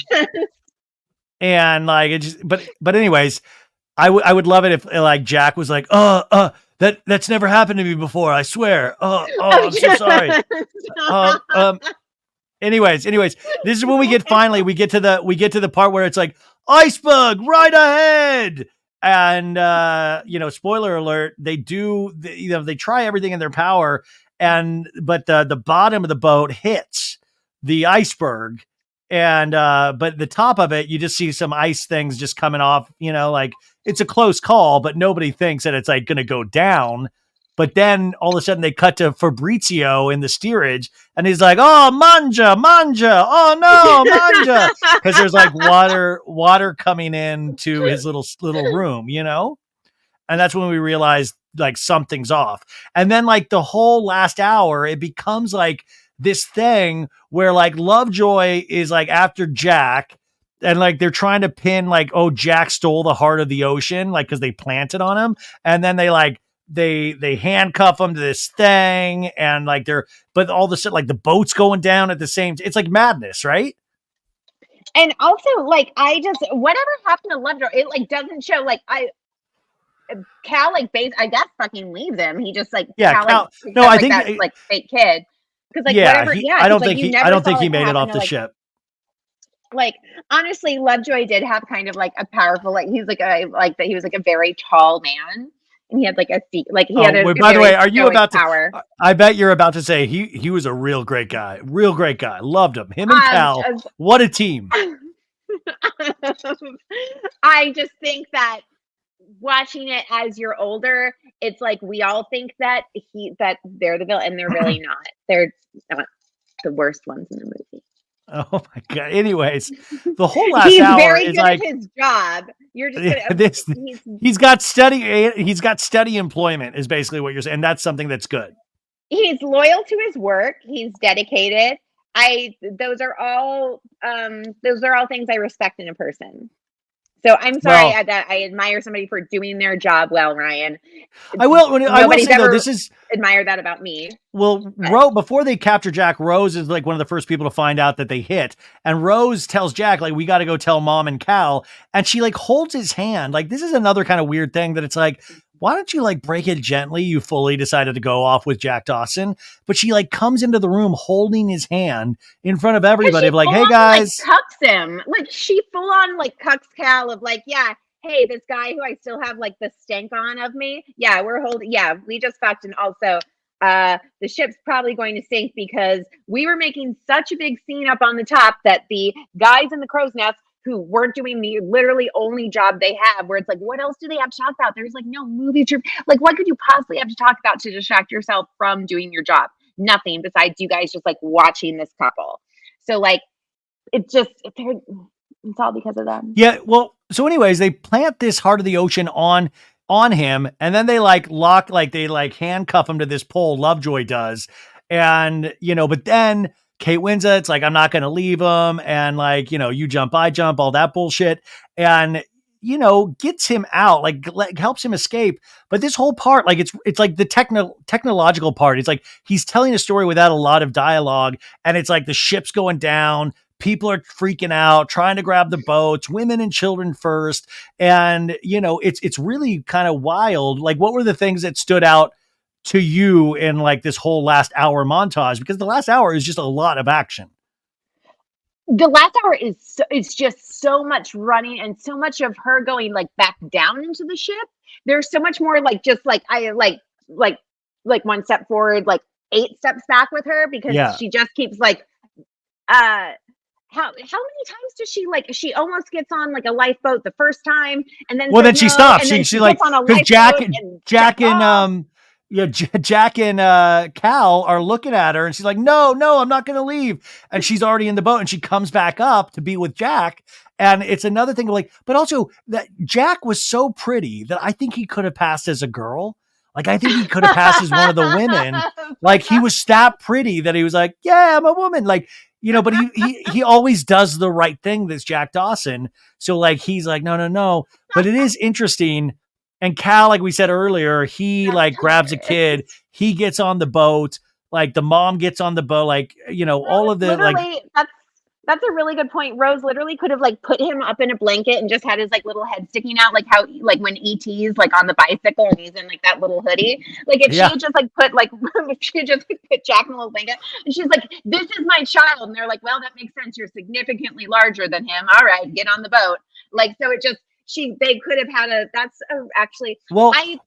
and like it just. But anyways, I would love it if like Jack was like, that's never happened to me before. I swear. I'm so sorry. Anyways, this is when we get to the part where it's like, "Iceberg right ahead." And spoiler alert, they try everything in their power, but the bottom of the boat hits the iceberg, and but the top of it, you just see some ice things just coming off, like it's a close call, but nobody thinks that it's like going to go down. But then all of a sudden they cut to Fabrizio in the steerage, and he's like, "Oh, manja, oh no, manja," because there's like water coming into his little room, and that's when we realize like something's off. And then like the whole last hour, it becomes like this thing where like Lovejoy is like after Jack, and like they're trying to pin like, oh, Jack stole the heart of the ocean, like because they planted on him, and then they handcuff him to this thing, and like but all of a sudden like the boat's going down at the same it's like madness, right? And also like whatever happened to Lovejoy, it like doesn't show like Cal like I guess fucking leaves him. He just like Cal, like no, I like think that like fake kid, because like yeah, whatever, I don't like, think I don't think he made it off the like, ship. Like honestly, Lovejoy did have kind of like a powerful, like he's like that he was like a very tall man, and he had like a seat, like he had a by the way, are you about power. I bet you're about to say he was a real great guy, loved him and Cal, what a team. I just think that watching it as you're older, it's like we all think that they're the villain, and they're really not. They're not the worst ones in the movie. Oh my god! Anyways, the whole last hour is like at his job. You're just gonna, he's got steady employment is basically what you're saying. And that's something that's good. He's loyal to his work. He's dedicated. Those are all things I respect in a person. So I'm sorry Well, that I admire somebody for doing their job well, Ryan. I will Nobody's say though, ever this is admired that about me. well, But Before they capture Jack, Rose is like one of the first people to find out that they hit. And Rose tells Jack, like, we got to go tell Mom and Cal. And she like holds his hand. Like, this is another kind of weird thing that it's like, why don't you like break it gently? You fully decided to go off with Jack Dawson. But she like comes into the room holding his hand in front of because everybody she of like, full hey on like guys. cucks him. Like she full on like cucks Cal of like, yeah, hey, this guy who I still have like the stank on of me. Yeah, we're holding we just fucked, and also the ship's probably going to sink because we were making such a big scene up on the top that the guys in the crow's nest who weren't doing the literally only job they have, where it's like, what else do they have to talk about? There's like no movie trip. Like, what could you possibly have to talk about to distract yourself from doing your job? Nothing besides you guys just like watching this couple. So like it's just it's all because of them. Yeah, well, so anyways, they plant this heart of the ocean on him, and then they like lock, like they like handcuff him to this pole. Lovejoy does, and but then Kate Winslet, it's like I'm not going to leave him, and like you jump, I jump, all that bullshit, and gets him out, like helps him escape. But this whole part, like it's like the technological part. It's like he's telling a story without a lot of dialogue, and it's like the ship's going down. People are freaking out, trying to grab the boats, women and children first. And, it's really kind of wild. Like, what were the things that stood out to you in like this whole last hour montage? Because the last hour is just a lot of action. The last hour is it's just so much running and so much of her going like back down into the ship. There's so much more like just like I like one step forward, like 8 steps back with her because Yeah. she just keeps like uh how many times does she like she almost gets on like a lifeboat the first time and then Well, says then she no stops. and then She she like, gets on a because lifeboat and Jack jumps and off. Jack and Cal are looking at her, and she's like, no, I'm not going to leave. And she's already in the boat, and she comes back up to be with Jack. And it's another thing, like, but also that Jack was so pretty that I think he could have passed as a girl. Like, I think he could have passed as one of the women. Like, he was that pretty that he was like, yeah, I'm a woman. Like, but he always does the right thing. This Jack Dawson. So like, he's like, no. But it is interesting. And Cal, like we said earlier, he That's like grabs a kid, hilarious. he gets on the boat, like the mom gets on the boat, like, all of Rose the like, literally, that's a really good point. Rose literally could have like put him up in a blanket and just had his like little head sticking out, like how like when ET's like on the bicycle and he's in like that little hoodie. Like if she yeah. had just like put like if she had just like, put Jack in a little blanket and she's like, "This is my child," and they're like, "Well, that makes sense. You're significantly larger than him. All right, get on the boat." Like so, it just they could have had a. That's actually Well, I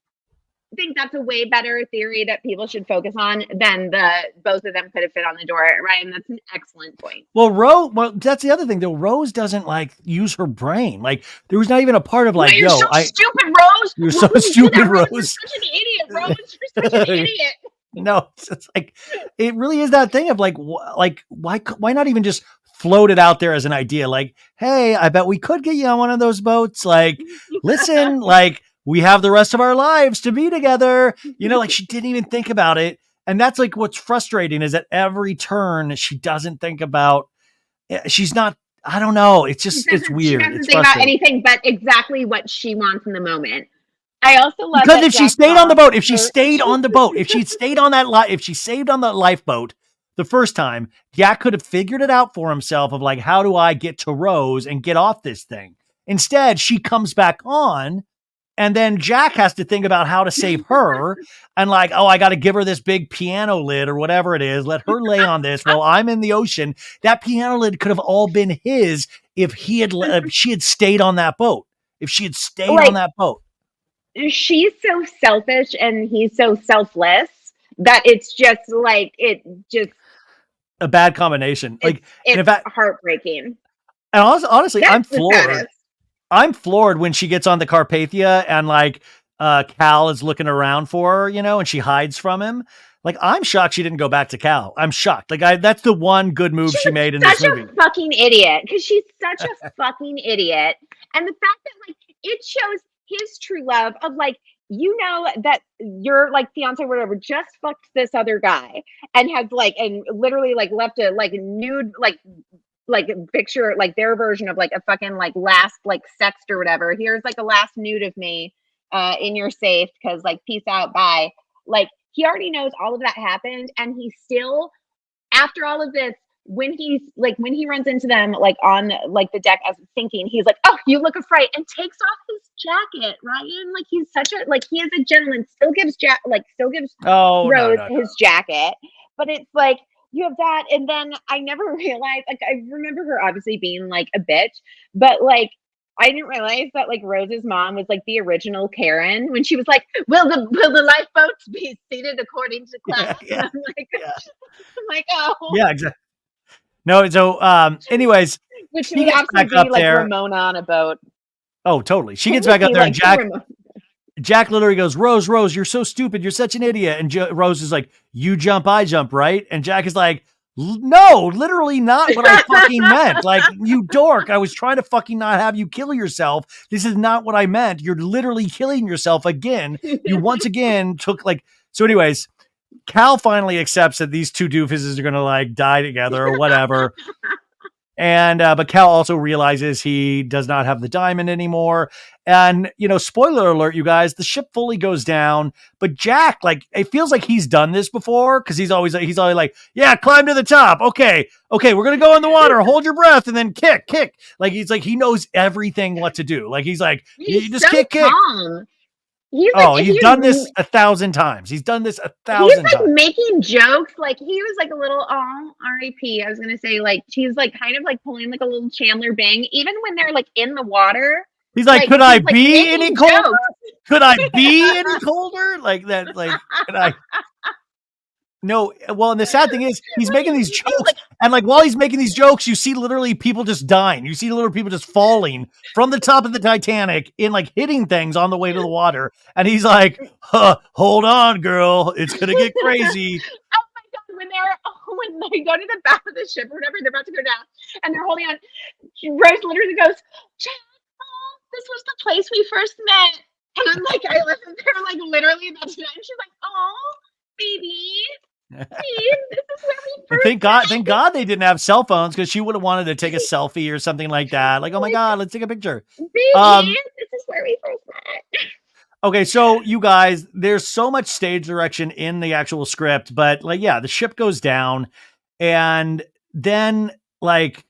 think that's a way better theory that people should focus on than the both of them could have fit on the door. Ryan, that's an excellent point. Well, that's the other thing though. Rose doesn't like use her brain. Like there was not even a part of Well, like, you're so I, stupid, Rose. you're Why so would you do stupid, that, Rose? You're Rose. such an idiot, Rose. You're such an idiot. No, it's like, it really is that thing of like, why not even just float it out there as an idea? Like, hey, I bet we could get you on one of those boats. Like, listen, like we have the rest of our lives to be together. Like she didn't even think about it. And that's like, what's frustrating is at every turn, she doesn't think about, she's not, I don't know. It's just, it's She weird. doesn't It's think about frustrating. anything but exactly what she wants in the moment. I also love Because that if she Jack's stayed on the mom, boat, if she or stayed on the boat, if she'd stayed on that if she saved on that lifeboat the first time, Jack could have figured it out for himself of like, how do I get to Rose and get off this thing? Instead, she comes back on, and then Jack has to think about how to save her, and like, oh, I got to give her this big piano lid or whatever it is. Let her lay on this while I'm in the ocean. That piano lid could have all been his if she had stayed on that boat. If she had stayed on like that boat. she's so selfish and he's so selfless that it's just like it just A bad combination. Like, and in it's fact, heartbreaking. and honestly, I'm That's the floored. saddest. I'm floored when she gets on the Carpathia and like Cal is looking around for her, and she hides from him. Like, I'm shocked she didn't go back to Cal. I'm shocked. Like, that's the one good move She she was made in this such movie. a fucking idiot because she's such a fucking idiot. And the fact that like it shows his true love of like, that your like fiance or whatever just fucked this other guy and has like and literally like left a like nude like like picture like their version of like a fucking like last like sext or whatever. Here's like a last nude of me in your safe because like peace out, bye. Like he already knows all of that happened, and he still, after all of this, when he runs into them like on like the deck as thinking, he's like, oh, you look a fright, and takes off his jacket. Ryan, like he's such a like he is a gentleman. Still gives Oh, Rose no. his jacket, but it's like you have that, and then I never realized, like I remember her obviously being like a bitch, but like I didn't realize that like Rose's mom was like the original Karen when she was like, will the lifeboats be seated according to class? Yeah, And I'm like, yeah. I'm like, oh. Yeah, exactly. No, so anyways, Which she would gets back absolutely up be like there. Ramona on a boat. Oh, totally. She Can gets we back up see there, and like the Jack literally goes, Rose, you're so stupid. You're such an idiot. And Rose is like, you jump, I jump, right? And Jack is like, no, literally not what I fucking meant. Like, you dork. I was trying to fucking not have you kill yourself. This is not what I meant. You're literally killing yourself again. You once again took like, so anyways, Cal finally accepts that these two doofuses are going to like die together or whatever. And but Cal also realizes he does not have the diamond anymore. And you know, spoiler alert, you guys, the ship fully goes down. But Jack, like, it feels like he's done this before because he's always like, yeah, climb to the top. Okay, we're gonna go in the water. Hold your breath and then kick. Like he's like he knows everything what to do. Like he's like, you He's just so kick. calm. He's like, Oh, if he's done this 1,000 times. He's done this a he's thousand like times. making jokes. Like he was like a little R.I.P. I was gonna say like he's like kind of like pulling like a little Chandler Bing, even when they're like in the water. He's like, could I be any colder? Jokes. Could I be any colder? Like that, like, could I? No, well, and the sad thing is he's making these jokes, and like while he's making these jokes, you see literally people just dying. You see literally people just falling from the top of the Titanic in like hitting things on the way to the water. And he's like, hold on, girl. It's gonna get crazy. Oh my god, when they go to the back of the ship or whatever, they're about to go down and they're holding on. Rose literally goes, Jack, oh, this was the place we first met. And I'm like, I listened to her like literally that tonight. And she's like, oh, baby. This is where we first Thank God they didn't have cell phones because she would have wanted to take a selfie or something like that. Like, oh my God, let's take a picture. Baby, this is where we first met. Okay, so you guys, there's so much stage direction in the actual script, but like, yeah, the ship goes down, and then like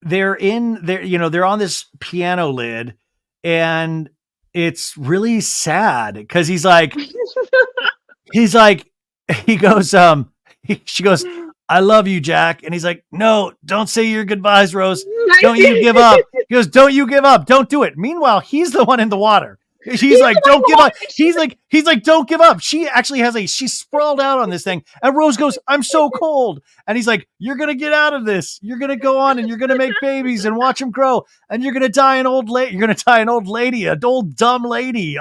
they're on this piano lid, and it's really sad because he goes, she goes, I love you, Jack. And he's like, no, don't say your goodbyes, Rose. Don't you give up. He goes, don't you give up. Don't do it. Meanwhile, he's the one in the water. He's like, don't give up. He's like, don't give up. She actually she's sprawled out on this thing. And Rose goes, I'm so cold. And he's like, you're going to get out of this. You're going to go on and you're going to make babies and watch them grow. And you're going to die an old lady. You're going to die an old lady, an old dumb lady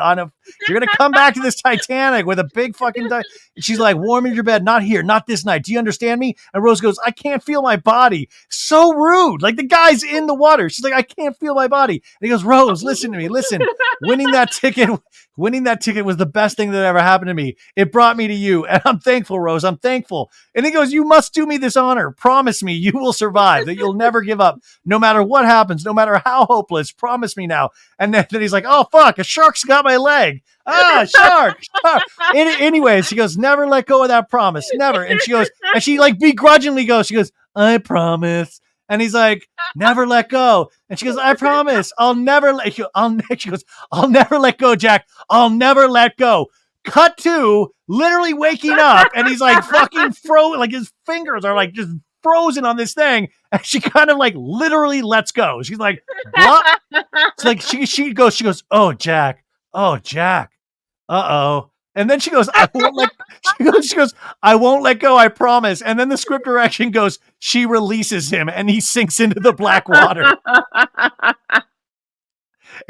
you're going to come back to this Titanic with a big fucking, she's like, warm in your bed. Not here. Not this night. Do you understand me? And Rose goes, I can't feel my body. So rude. Like the guy's in the water. She's like, I can't feel my body. And he goes, Rose, listen to me. Listen, winning that ticket was the best thing that ever happened to me. It brought me to you. And I'm thankful, Rose. I'm thankful. And he goes, you must do me this honor. Promise me you will survive, that you'll never give up. No matter what happens, no matter how hopeless, promise me now. And then he's like, oh, fuck, a shark's got my leg. Shark. Anyways, she goes, never let go of that promise. Never. And she goes, and she like begrudgingly goes, she goes, I promise. And he's like, never let go. And she goes, I promise. She goes, I'll never let go, Jack. I'll never let go. Cut to literally waking up. And he's like fucking frozen. Like his fingers are like just frozen on this thing. And she kind of like literally lets go. She's like, what? It's like she goes, oh, Jack. Uh-oh. And then she goes, I won't let go, I promise. And then the script direction goes, she releases him and he sinks into the black water.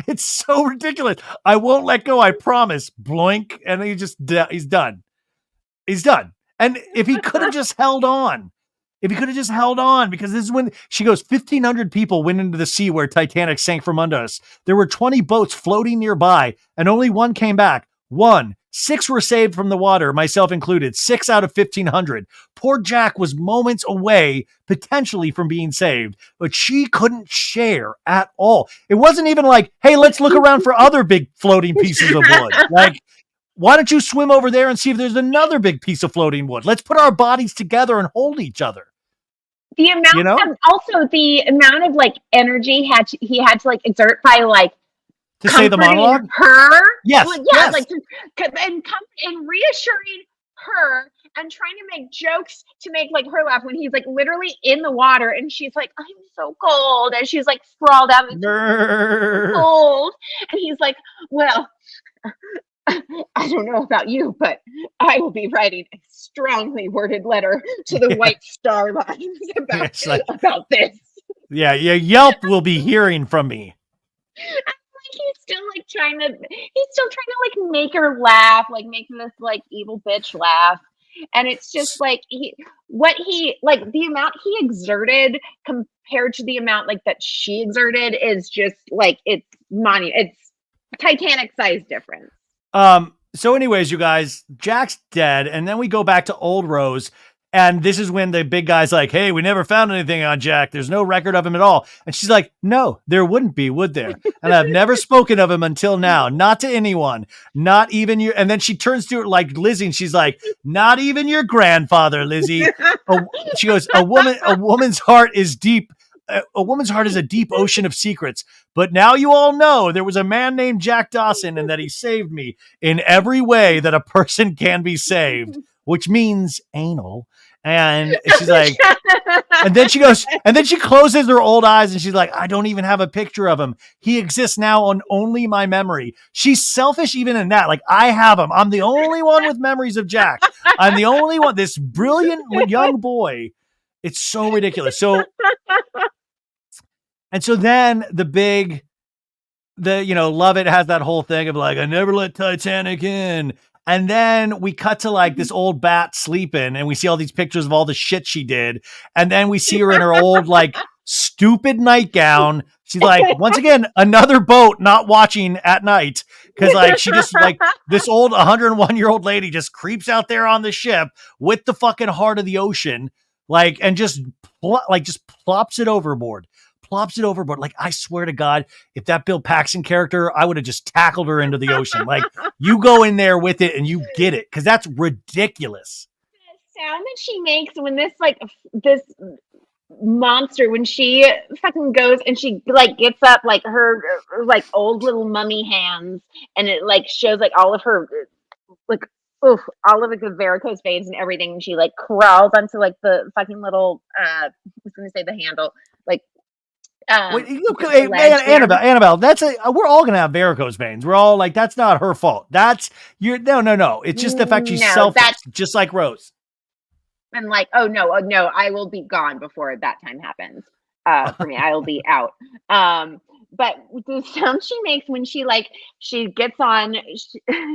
It's so ridiculous. I won't let go, I promise. Bloink. And then he's done. He's done. And if he could have just held on, because this is when she goes, 1,500 people went into the sea where Titanic sank from under us. There were 20 boats floating nearby and only one came back. One 6 were saved from the water, myself included, 6 out of 1,500. Poor Jack was moments away, potentially from being saved, but she couldn't share at all. It wasn't even like, hey, let's look around for other big floating pieces of wood. Like, why don't you swim over there and see if there's another big piece of floating wood? Let's put our bodies together and hold each other. The amount of also the amount of like energy he had to like exert by like to say the monologue. Her, yes, like, yes. like and reassuring her and trying to make jokes to make like her laugh when he's like literally in the water and she's like, I'm so cold, and she's like sprawled out in the cold, and he's like, well, I don't know about you, but I will be writing a strongly worded letter to the White Star Lines about this. Yeah, Yelp will be hearing from me. He's still trying to like make her laugh, like make this like evil bitch laugh. And it's just like the amount he exerted compared to the amount like that she exerted is just like it's Titanic size difference. So anyways, you guys, Jack's dead. And then we go back to Old Rose. And this is when the big guy's like, hey, we never found anything on Jack. There's no record of him at all. And she's like, no, there wouldn't be, would there? And I've never spoken of him until now. Not to anyone, not even your. And then she turns to it like Lizzie and she's like, not even your grandfather, Lizzie. She goes, a woman's heart is deep. A woman's heart is a deep ocean of secrets. But now you all know there was a man named Jack Dawson and that he saved me in every way that a person can be saved, which means anal. And she's like, and then she goes, and then she closes her old eyes and she's like, I don't even have a picture of him. He exists now on only my memory. She's selfish even in that. Like, I have him. I'm the only one with memories of Jack. I'm the only one, this brilliant young boy. It's so ridiculous. So, and so then Lovett has that whole thing of like, I never let Titanic in. And then we cut to like this old bat sleeping and we see all these pictures of all the shit she did. And then we see her in her old, like stupid nightgown. She's like, once again, another boat not watching at night. Cause like, she just like this old 101-year-old lady just creeps out there on the ship with the fucking heart of the ocean. Like, and just plops it overboard. Like, I swear to God, if that Bill Paxton character, I would have just tackled her into the ocean. Like, you go in there with it and you get it. Cause that's ridiculous. The sound that she makes when this monster, when she fucking goes and she like gets up like her like old little mummy hands and it like shows like all of her like all of like the varicose veins and everything, and she like crawls onto like the fucking little I was gonna say the handle, like Annabelle, we're all gonna have varicose veins. We're all like, that's not her fault. No. It's just the fact she's selfish, just like Rose. And like, oh no, I will be gone before that time happens. For me, I will be out. But the sound she makes when she gets on,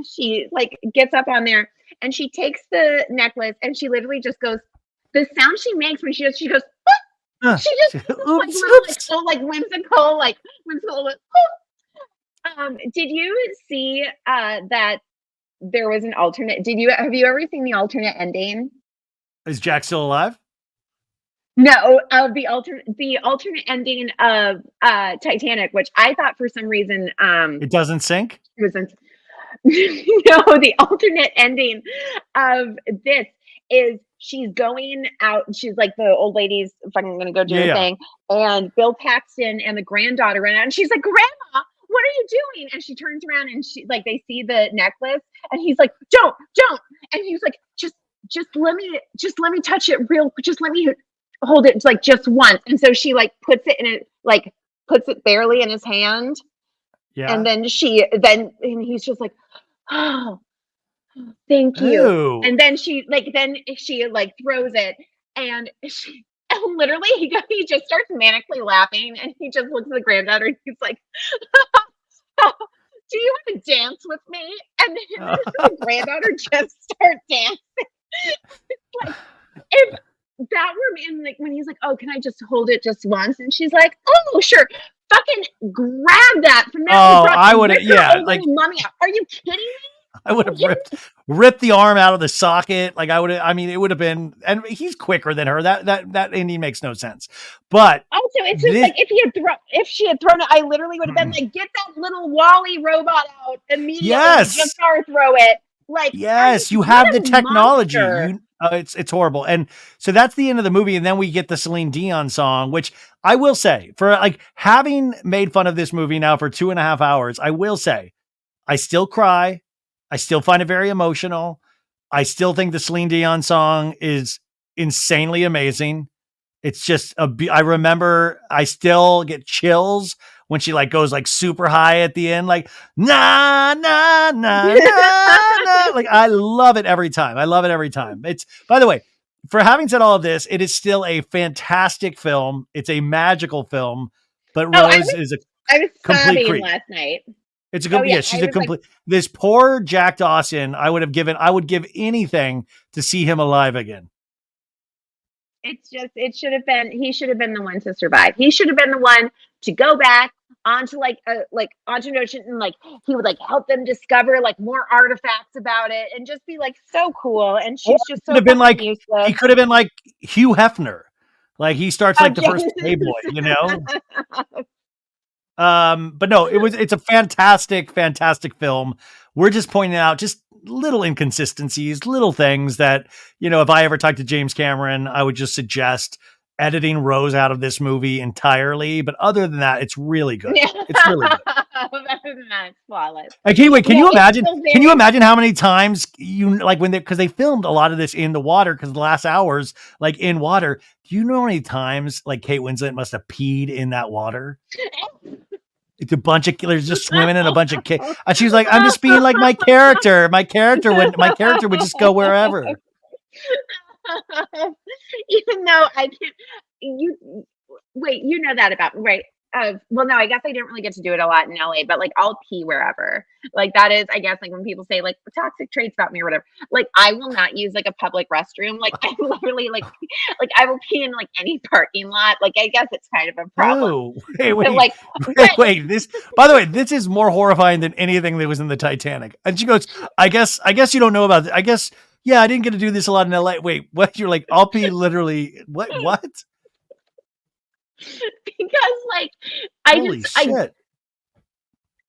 she like gets up on there and she takes the necklace and she literally just goes. The sound she makes when she goes. She just like whimsical. Did you see that there was an alternate? Have you ever seen the alternate ending? Is Jack still alive? No, the alternate ending of Titanic, which I thought for some reason it doesn't sink. It wasn't. No, the alternate ending of this is she's going out. She's like, the old lady's fucking gonna go do her thing, and Bill Paxton and the granddaughter run out, and she's like, "Grandma, what are you doing?" And she turns around and she like they see the necklace, and he's like, "Don't," and he's like, just let me touch it just let me hold it like just once. And so she like puts it barely in his hand. Yeah. And then and he's just like, oh, thank you. Ew. And then she throws it and literally he just starts manically laughing and he just looks at the granddaughter and he's like, do you want to dance with me? And then the granddaughter just starts dancing. Like, if that were me, and like when he's like, oh, can I just hold it just once? And she's like, oh, sure. Fucking grab that from that. Oh, I would have, like mummy out. Are you kidding me? I would have ripped the arm out of the socket. Like I mean, it would have been, and he's quicker than her. That ending makes no sense. But also, it's just like if she had thrown it, I literally would have been like, get that little Wally robot out immediately. yes, Jafar throw it. Like, yes, you what have the a technology. monster. It's horrible. And so that's the end of the movie. And then we get the Celine Dion song, which I will say, for like having made fun of this movie now for 2.5 hours, I will say I still cry. I still find it very emotional. I still think the Celine Dion song is insanely amazing. It's just I remember I still get chills when she like goes like super high at the end, like na na na na na. Like I love it every time. I love it every time. It's, by the way, for having said all of this, it is still a fantastic film. It's a magical film, but Rose is a I was complete sobbing creep. last night. It's a good, yeah, she's a complete, this poor Jack Dawson. I would give anything to see him alive again. It's just, he should have been the one to survive. He should have been the one to go back onto onto an ocean, and like he would like help them discover like more artifacts about it and just be like so cool. And she's just so useless. He could have been like Hugh Hefner. Like he starts like the first Playboy, you know? But no, it's a fantastic, fantastic film. We're just pointing out just little inconsistencies, little things that, you know, if I ever talked to James Cameron, I would just suggest editing Rose out of this movie entirely. But other than that, it's really good. It's really good. Other than that, it's flawless. Okay, wait, can you imagine? Can you imagine how many times you like because they filmed a lot of this in the water, because the last hours like in water. Do you know how many times like Kate Winslet must have peed in that water? It's a bunch of killers just swimming in a bunch of kids. And she was like, I'm just being like my character. My character would just go wherever. Even though I can't, you know that about me, right? Well, no, I guess I didn't really get to do it a lot in LA, but like I'll pee wherever. Like that is, I guess, like when people say like toxic traits about me or whatever, like I will not use like a public restroom. Like I literally like I will pee in like any parking lot. Like I guess it's kind of a problem. Oh, wait. This, by the way, this is more horrifying than anything that was in the Titanic. And she goes, I guess you don't know about it. I guess, yeah, I didn't get to do this a lot in LA. Wait, what? You're like, I'll pee literally. What? Because like Holy shit.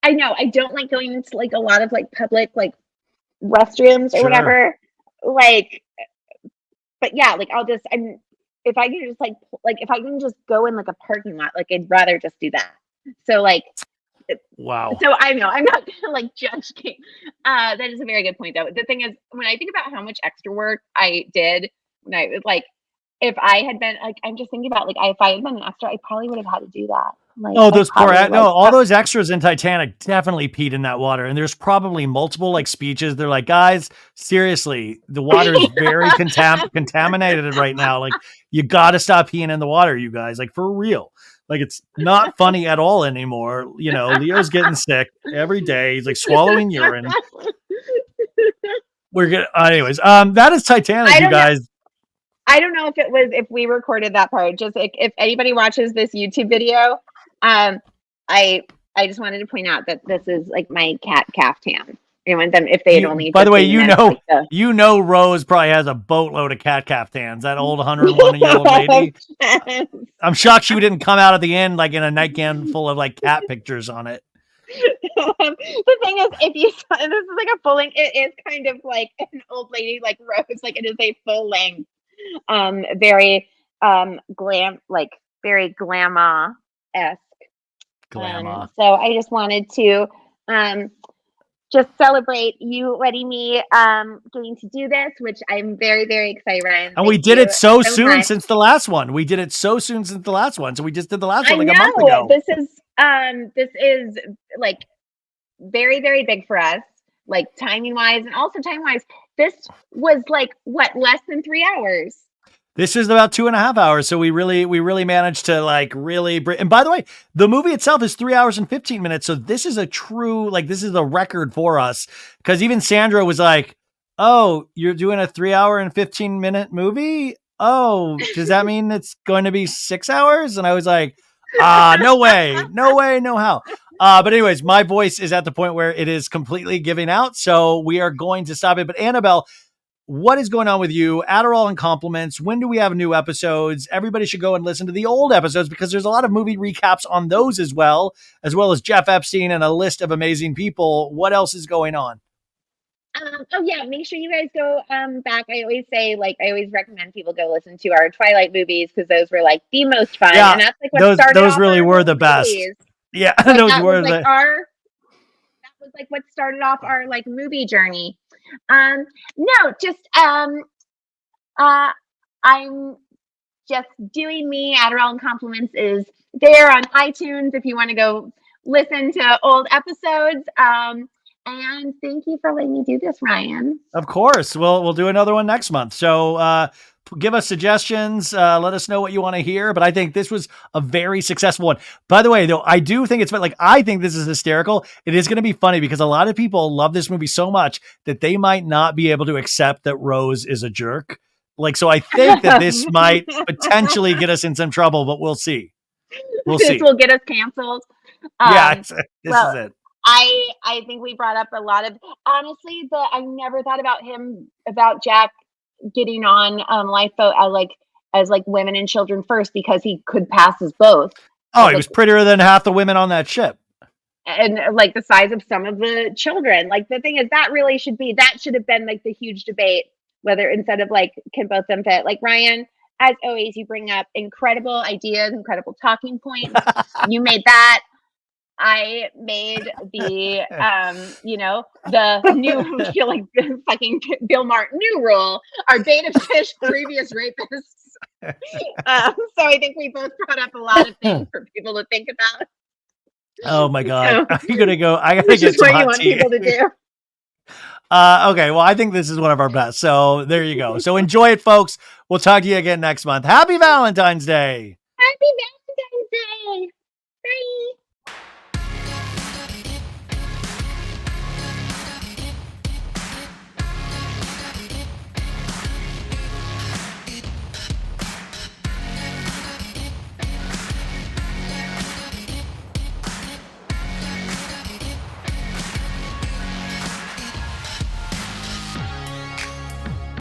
I know I don't like going into like a lot of like public like restrooms or whatever. Like, but yeah, like if I can just if I can just go in like a parking lot, like I'd rather just do that. So like, wow. So I know I'm not gonna like judge Kate. That is a very good point though. The thing is, when I think about how much extra work I did when I was like, if I had been like, I'm just thinking about like, if I had been an extra, I probably would have had to do that. Like, all those extras in Titanic definitely peed in that water. And there's probably multiple like speeches. They're like, guys, seriously, the water is very contaminated right now. Like you got to stop peeing in the water, you guys, like for real. Like it's not funny at all anymore. You know, Leo's getting sick every day. He's like swallowing urine. We're good. Anyways, that is Titanic, you guys. I don't know if we recorded that part. Just like, if anybody watches this YouTube video, I just wanted to point out that this is like my cat caftan. I want them, if they had only. By the way, you know, Rose probably has a boatload of cat caftans. That old 101-year-old lady. I'm shocked she didn't come out at the end like in a nightgown full of like cat pictures on it. The thing is, if you saw, this is like a full length. It is kind of like an old lady like Rose. Like it is a full length. Very very glamour-esque. Glamour. So I just wanted to just celebrate you letting me getting to do this, which I'm very, very excited about. And we did it so soon since the last one. So we just did the last one like a month ago. This is like very, very big for us, like timing wise, and also time wise. This was like less than 3 hours. This is about 2.5 hours. So we really managed to like really and by the way, the movie itself is 3 hours and 15 minutes. So this is this is a record for us. Cause even Sandra was like, oh, you're doing a 3 hour and 15-minute movie? Oh, does that mean it's going to be 6 hours? And I was like, no way, no how. But anyways, my voice is at the point where it is completely giving out. So we are going to stop it. But Annabelle, what is going on with you? Adderall and compliments. When do we have new episodes? Everybody should go and listen to the old episodes because there's a lot of movie recaps on those as well as Jeff Epstein and a list of amazing people. What else is going on? Oh yeah, make sure you guys go back. I always say, like, I always recommend people go listen to our Twilight movies because those were like the most fun, Yeah, and that's like what started those off really our were the best. movies. Yeah, Like those were the. that was like what started off our like movie journey. No, just uh, I'm just doing me. Adderall and Compliments is there on iTunes if you want to go listen to old episodes. And thank you for letting me do this, Ryan. Of course, we'll do another one next month. So give us suggestions. Let us know what you want to hear. But I think this was a very successful one. By the way, though, I do think it's like I think this is hysterical. It is going to be funny because a lot of people love this movie so much that they might not be able to accept that Rose is a jerk. Like, so I think that this might potentially get us in some trouble, but we'll see. We'll This see. will get us canceled. Yeah, this Well, is it. I think we brought up a lot of, honestly, I never thought about Jack getting on lifeboat as like women and children first because he could pass as both. Oh, As, he like, was prettier than half the women on that ship. and like the size of some of the children. Like the thing is that should have been like the huge debate, whether instead of like can both of them fit. Like Ryan, as always, you bring up incredible ideas, incredible talking points. You made that. I made the new like the fucking Bill Martin new rule, our beta fish previous rapists. So I think we both brought up a lot of things for people to think about. Oh my God. So, I'm going to go. I got to which get is some what you hot want tea. people to do. Okay. Well, I think this is one of our best. So there you go. So enjoy it, folks. We'll talk to you again next month. Happy Valentine's Day. Happy